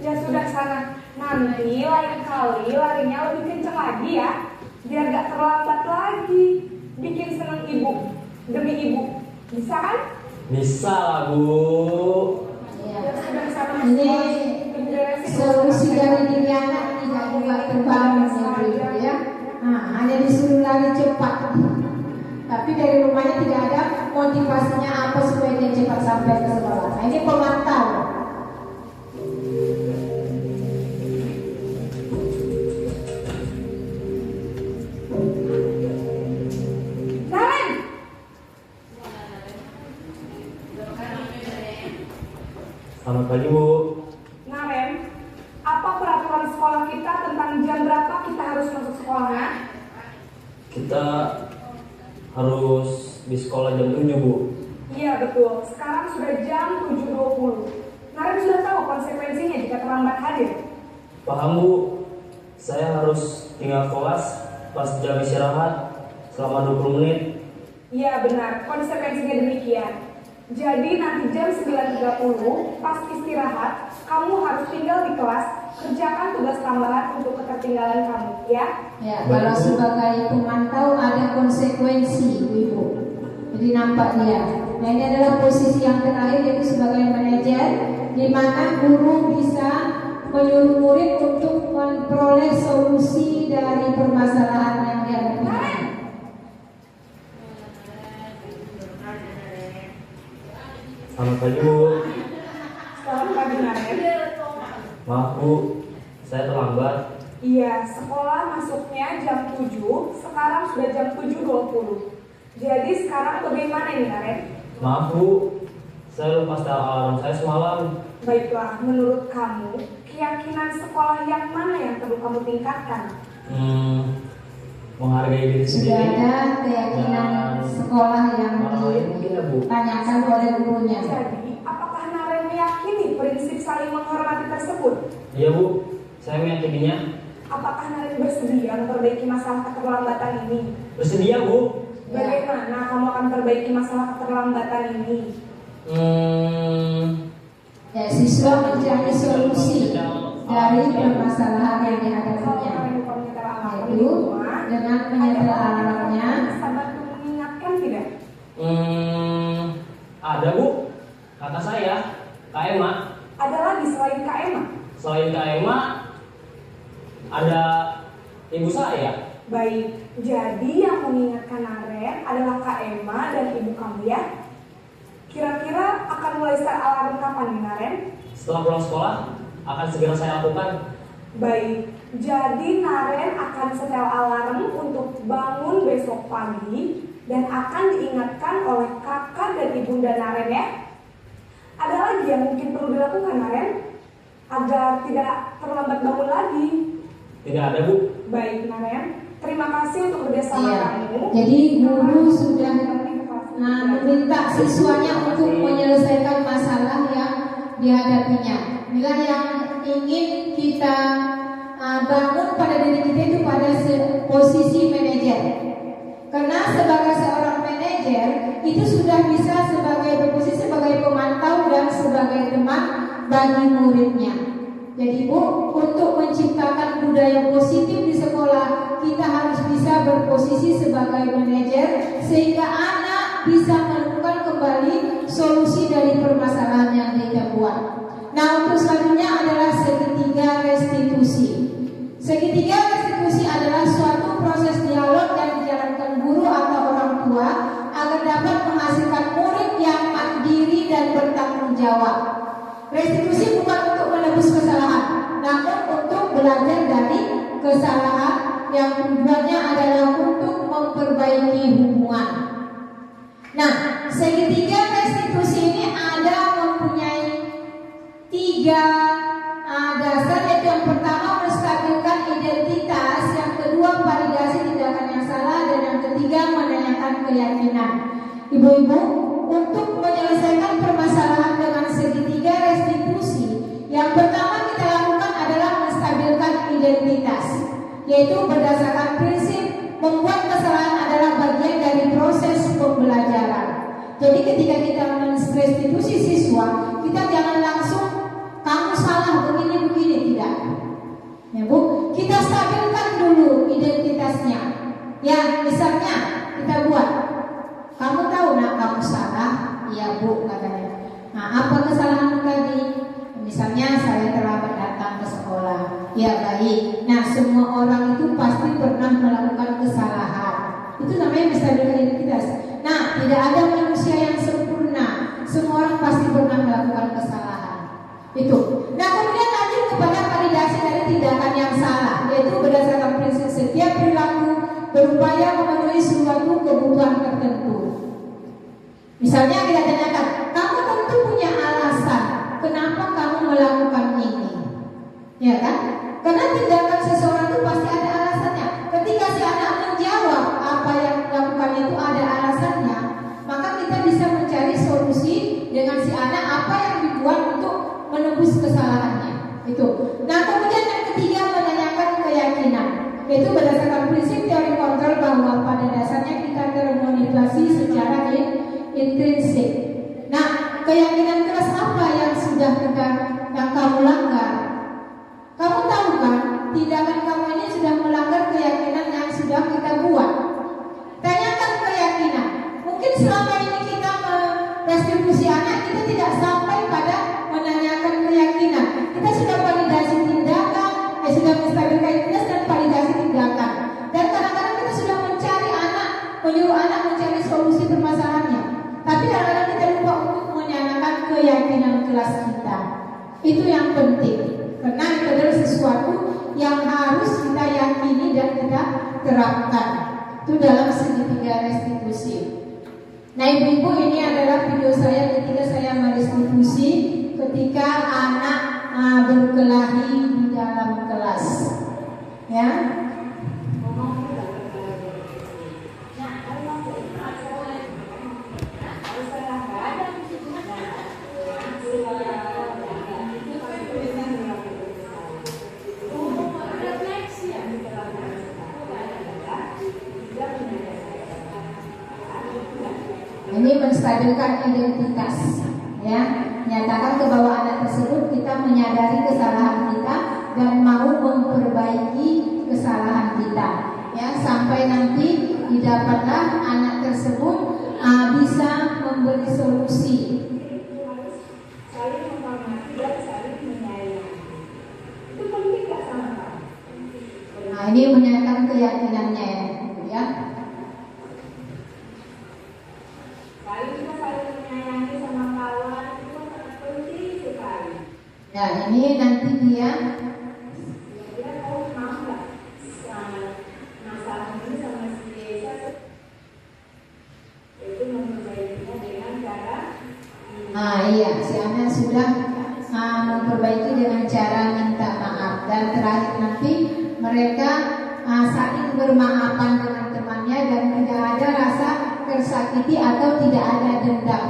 Ya sudah sana. Nanti lain kali larinya lebih kencang lagi ya. Biar gak terlambat lagi. Bikin senang ibu. Demi ibu. Bisa kan?
Bisa lah, Bu.
Ya sudah sana.
Ini solusi dari diri anak tidak juga terbangun ya, Bu, ya. Nah, hanya disuruh lari cepat. Tapi dari rumahnya tidak ada motivasinya apa supaya dia cepat sampai ke sekolah. Nah, ini pemantau.
Naren!
Selamat pagi, Bu.
Naren, apa peraturan sekolah kita tentang jam berapa kita harus masuk sekolah?
Kita harus di sekolah jam 7, Bu.
Iya betul, sekarang sudah jam 7.20. Naren sudah tahu konsekuensinya jika terlambat hadir.
Paham, Bu. Saya harus tinggal kelas pas jam istirahat selama 20 menit.
Iya benar, konsekuensinya demikian. Jadi nanti jam 9.30 pas istirahat, kamu harus tinggal di kelas, kerjakan tugas tambahan untuk ketertinggalan kamu, ya?
Ya, kalau sebagai pemantau ada konsekuensi, Ibu. Jadi nampak dia. Nah, ini adalah posisi yang terakhir yaitu sebagai manajer, di mana guru bisa menyuruh murid untuk memperoleh solusi dari permasalahan yang dihadapi.
Selamat pagi, Bu.
Selamat pagi Naren.
Maaf Bu, saya terlambat.
Iya, sekolah masuknya jam 7, sekarang sudah jam 7.20. Jadi sekarang bagaimana nih Naren?
Maaf Bu, saya lupa setel alarm saya semalam.
Baiklah, menurut kamu, keyakinan sekolah yang mana yang perlu kamu tingkatkan?
Menghargai diri
Sudah
sendiri.
ada keyakinan sekolah yang
Orang lain mungkin ya Bu.
ditanyakan oleh gurunya.
Jadi, apakah Naren meyakini prinsip saling menghormati tersebut?
Iya Bu, saya meyakininya.
Apakah Naren bersedia memperbaiki masalah keterlambatan ini?
Bersedia Bu.
Bagaimana kamu akan perbaiki masalah keterlambatan ini?
Ya, siswa mencari solusi dari permasalahan yang
Kalau
dihadapinya,
Naren lupa menyetel alarm di
yaitu
rumah,
dengan menyetel alarmnya.
bisa bantu mengingatkan tidak?
Ada Bu, kata saya, Kak Emma.
Ada lagi selain Kak Emma?
Selain Kak Emma, ada ibu saya.
Baik, jadi yang mengingatkan Naren adalah Kak Emma dan ibu kamu ya? Kira-kira akan mulai start alarm kapan nih Naren?
Setelah pulang sekolah, akan segera saya lakukan.
Baik, jadi Naren akan setel alarm untuk bangun besok pagi dan akan diingatkan oleh kakak dan ibunda Naren ya. Ada lagi yang mungkin perlu dilakukan Naren agar tidak terlambat bangun lagi?
Tidak ada Bu.
Baik Naren, terima kasih untuk kerjasama
Iya.
kamu.
Jadi guru sudah meminta siswanya untuk menyelesaikan masalah yang dihadapinya. Inilah yang ingin kita bangun pada diri kita itu pada posisi manajer. Karena sebagai seorang manajer itu sudah bisa berposisi sebagai pemantau dan sebagai teman bagi muridnya. Jadi Bu, untuk menciptakan budaya positif di sekolah, kita harus bisa berposisi sebagai manajer sehingga anak bisa menemukan kembali solusi dari permasalahan yang kita buat. Nah, untuk selanjutnya adalah segitiga restitusi. Segitiga restitusi adalah suatu proses dialog yang dijalankan guru atau orang tua agar dapat menghasilkan murid yang mandiri dan bertanggung jawab. Restitusi bukan untuk menebus kesalahan, namun untuk belajar dari kesalahan yang tujuannya adalah untuk memperbaiki hubungan. Nah, segitiga restitusi ini mempunyai 3 dasar, yaitu yang pertama menstabilkan identitas, yang kedua validasi tindakan yang salah, dan yang ketiga menanyakan keyakinan. Ibu-ibu, untuk menyelesaikan permasalahan dengan segitiga restitusi, yang pertama kita lakukan adalah menstabilkan identitas, yaitu berdasarkan prinsip membuat kesalahan adalah bagian dari proses pembelajaran. Jadi ketika kita menrestitusi siswa, kita jangan langsung kamu salah begini-begini, tidak. Ya Bu, kita stabilkan dulu identitasnya. Ya, misalnya kita buat, kamu tahu nak kamu salah? Iya Bu, katanya. Nah, apa kesalahanmu tadi? Misalnya saya terlambat datang ke sekolah. Ya baik. Nah, semua orang itu pasti pernah melakukan kesalahan. Itu namanya menstabilkan identitas. Nah, tidak ada manusia yang sempurna. Semua orang pasti pernah melakukan kesalahan. Itu. Nah, kemudian lanjut kepada validasi dari tindakan yang salah, yaitu berdasarkan prinsip setiap perilaku berupaya memenuhi suatu kebutuhan tertentu. Misalnya kita tanyakan, kamu tentu punya alasan kenapa kamu melakukan ini, ya kan? Karena tindakan seseorang itu pasti ada alasannya. Ketika si anak menjawab apa yang dilakukannya itu ada alasannya, maka kita bisa mencari solusi dengan si anak apa yang dibuat untuk menebus kesalahannya. Itu. Nah, kemudian yang ketiga menanyakan keyakinan, yaitu berdasarkan prinsip teori kontrol bahwa pada dasarnya kita termanipulasi secara intrinsik. Nah, keyakinan keras apa yang kamu langgar? Kamu tahu kan, tindakan kamu ini sudah melanggar keyakinan yang sudah kita buat. Tanyakan keyakinan. Mungkin selama ini kita merestitusi anak, kita tidak sampai pada menanyakan keyakinan. Kita sudah validasi tindakan, sudah menstabilkan identitas dan validasi tindakan. Dan kadang-kadang kita sudah menyuruh anak mencari solusi permasalahannya. Tapi kadang-kadang kita lupa untuk menanyakan keyakinan kelas kita. Itu yang penting, karena itu adalah sesuatu yang harus kita yakini dan kita terapkan. Itu dalam segitiga restitusi. Nah ibu-ibu, ini adalah video saya ketika saya merestitusi ketika anak berkelahi di dalam kelas, ya. Ini menstabilkan identitas, ya, menyatakan ke bahwa anak tersebut kita menyadari kesalahan kita dan mau memperbaiki kesalahan kita, ya, sampai nanti didapatlah anak tersebut bisa memberi solusi.
Saling menghormati dan saling menyayangi. Itu penting gak sama kamu?
Nah, ini menyatakan keyakinannya, ya.
Saling menyayangi sama kawan itu sangat penting sekali.
Ya, ini nanti dia
Kira-kira kamu mau nggak masalah ini sama si Desa? Itu memperbaikinya dengan cara
iya, si anak sudah memperbaiki dengan cara minta maaf, dan terakhir nanti mereka saling bermaafan dengan temannya dan tidak ada rasa tersakiti atau tidak ada dendam.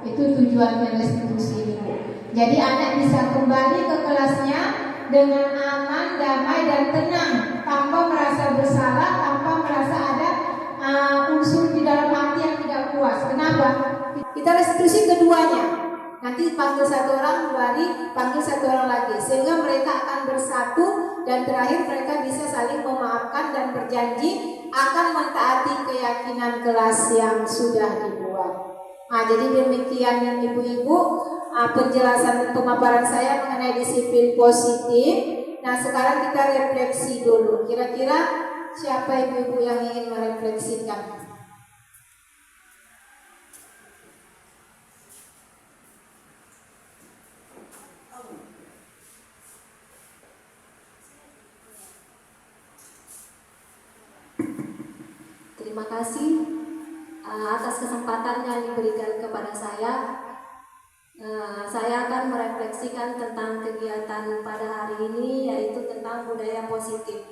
Itu tujuan restitusi ini. Jadi anak bisa kembali ke kelasnya dengan aman, damai dan tenang, tanpa merasa bersalah, tanpa merasa ada unsur di dalam hati yang tidak puas. Kenapa? Kita restitusi keduanya. Nanti panggil satu orang, kembali panggil satu orang lagi, sehingga mereka akan bersatu dan terakhir mereka bisa saling memaafkan dan berjanji akan mentaati keyakinan kelas yang sudah dibuat. Jadi demikian ibu-ibu penjelasan pemaparan saya mengenai disiplin positif. Nah sekarang kita refleksi dulu. Kira-kira siapa ibu-ibu yang ingin merefleksikan?
Terima kasih atas kesempatan yang diberikan kepada saya. Saya akan merefleksikan tentang kegiatan pada hari ini, yaitu tentang budaya positif.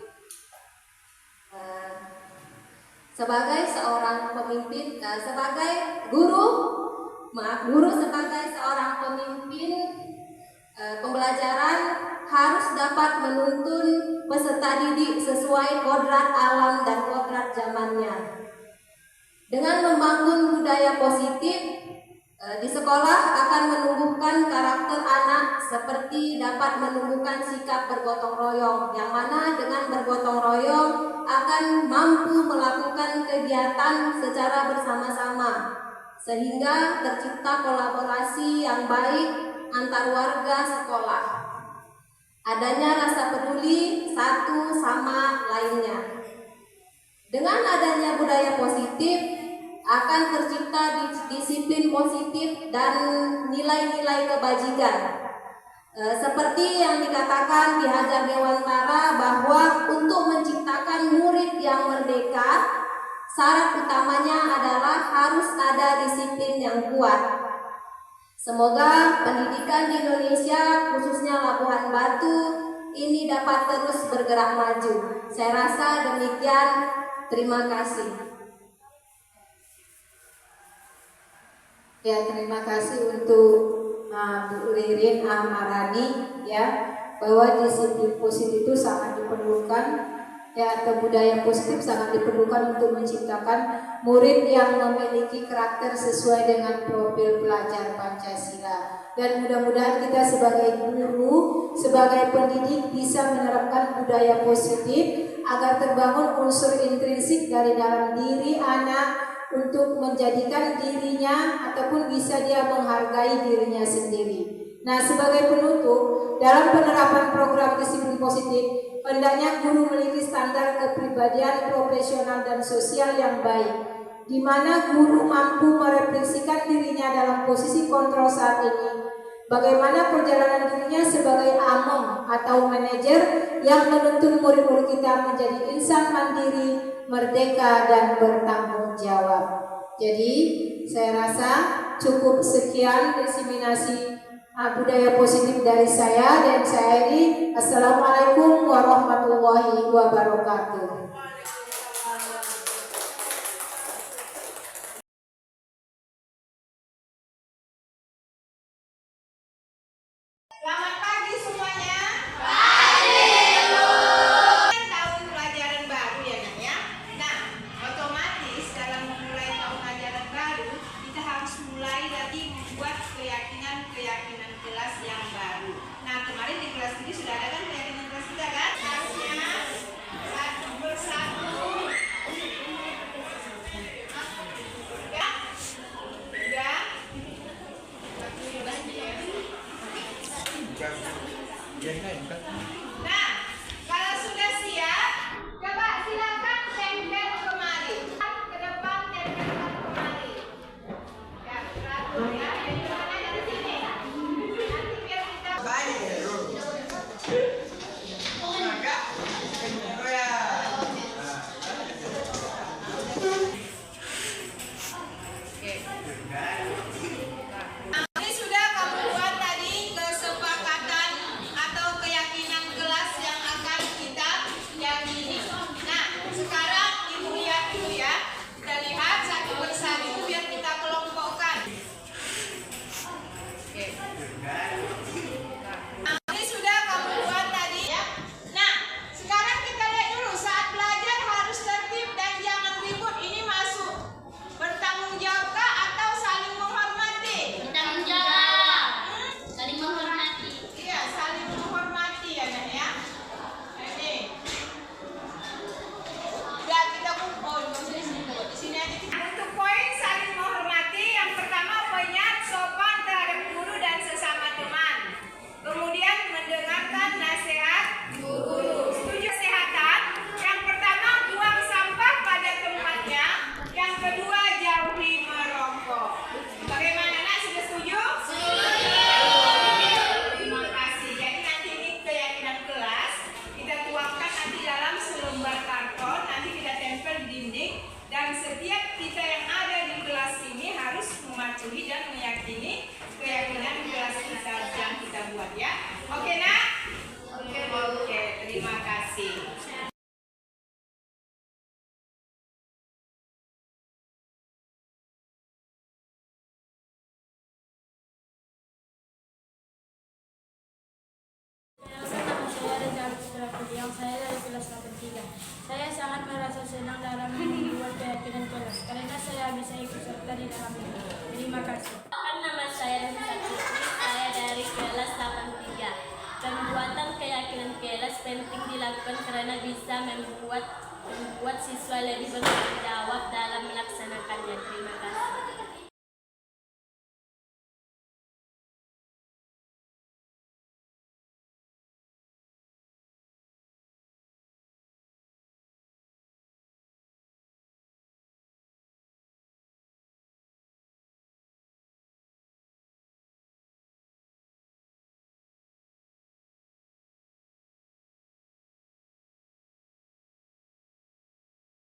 Sebagai seorang pemimpin, sebagai guru sebagai seorang pemimpin pembelajaran harus dapat menuntun peserta didik sesuai kodrat alam dan kodrat zamannya. Dengan membangun budaya positif di sekolah akan menumbuhkan karakter anak seperti dapat menumbuhkan sikap bergotong royong, yang mana dengan bergotong royong akan mampu melakukan kegiatan secara bersama-sama sehingga tercipta kolaborasi yang baik antar warga sekolah. Adanya rasa peduli satu sama lainnya. Dengan adanya budaya positif akan tercipta disiplin positif dan nilai-nilai kebajikan. Seperti yang dikatakan di Hajar Dewantara bahwa untuk menciptakan murid yang merdeka, syarat utamanya adalah harus ada disiplin yang kuat. Semoga pendidikan di Indonesia, khususnya Labuhan Batu, ini dapat terus bergerak maju. Saya rasa demikian. Terima kasih.
Ya, terima kasih untuk Bu Ririn Ahmarani, ya, bahwa disiplin positif itu sangat diperlukan, ya, atau budaya positif sangat diperlukan untuk menciptakan murid yang memiliki karakter sesuai dengan profil pelajar Pancasila. Dan mudah-mudahan kita sebagai guru, sebagai pendidik bisa menerapkan budaya positif agar terbangun unsur intrinsik dari dalam diri anak untuk menjadikan dirinya ataupun bisa dia menghargai dirinya sendiri. Nah, sebagai penutup, dalam penerapan program disiplin positif, hendaknya guru memiliki standar kepribadian profesional dan sosial yang baik.
di mana guru mampu merefleksikan dirinya dalam posisi kontrol saat ini. Bagaimana perjalanan dirinya sebagai among atau manajer yang menuntun murid-murid kita menjadi insan mandiri, merdeka, dan bertanggung jawab. Jadi, saya rasa cukup sekian diseminasi budaya positif dari saya, dan saya ini Assalamualaikum warahmatullahi wabarakatuh.
Selamat pagi semuanya. Tahun pelajaran baru ya nak ya. Nah, otomatis dalam memulai tahun ajaran baru kita harus mulai lagi membuat keyakinan kelas yang baru. Nah, kemarin di kelas ini sudah ada kan keyakinan kelas kita kan? Harusnya satu persatu. Nah, kalau sudah siap, coba silakan tempel kemari. Ke depan, tempelkan kemari. Ya, teratur ya. Dari mana? Dari sini. Nanti biar kita ini sudah kamu buat tadi kesepakatan atau keyakinan kelas yang akan kita yakini. Nah, sekarang ibu lihat dulu ya. Kita lihat satu persatu biar kita kelompokkan. Oke. Nah, ini sudah kamu buat tadi ya. Nah, sekarang kita lihat dulu saat belajar harus tertib dan jangan ribut. Ini masuk bertanggung jawabkah atau saling menghormati?
Bertanggung jawab. Saling menghormati.
Iya, saling menghormati ya Nak ya. Ini. Udah kita kumpul di sini aja. Untuk poin saling menghormati, yang pertama poinnya sopan terhadap guru dan sesama teman. Kemudian mendengarkan nasihat guru. Setuju kesehatan? Yang pertama buang sampah pada tempatnya. Yang kedua jauhi merokok. Bagaimana Nak? Sudah setuju? Terima kasih. Jadi nanti ini keyakinan kelas kita tuangkan nanti dalam selembar karton, nanti kita tempel di dinding, dan setiap kita yang ada di kelas ini harus mematuhi dan meyakini keyakinan kelas kita yang kita buat ya. Oke Nak? Oke, terima kasih.
Saya Reza yang saya dari kelas 83. Saya sangat merasa senang dalam membuat keyakinan kelas karena saya bisa ikut serta di dalamnya. Terima kasih. Nama saya Reza Putri, saya dari kelas 83. Pembuatan keyakinan kelas penting dilakukan karena bisa membuat siswa lebih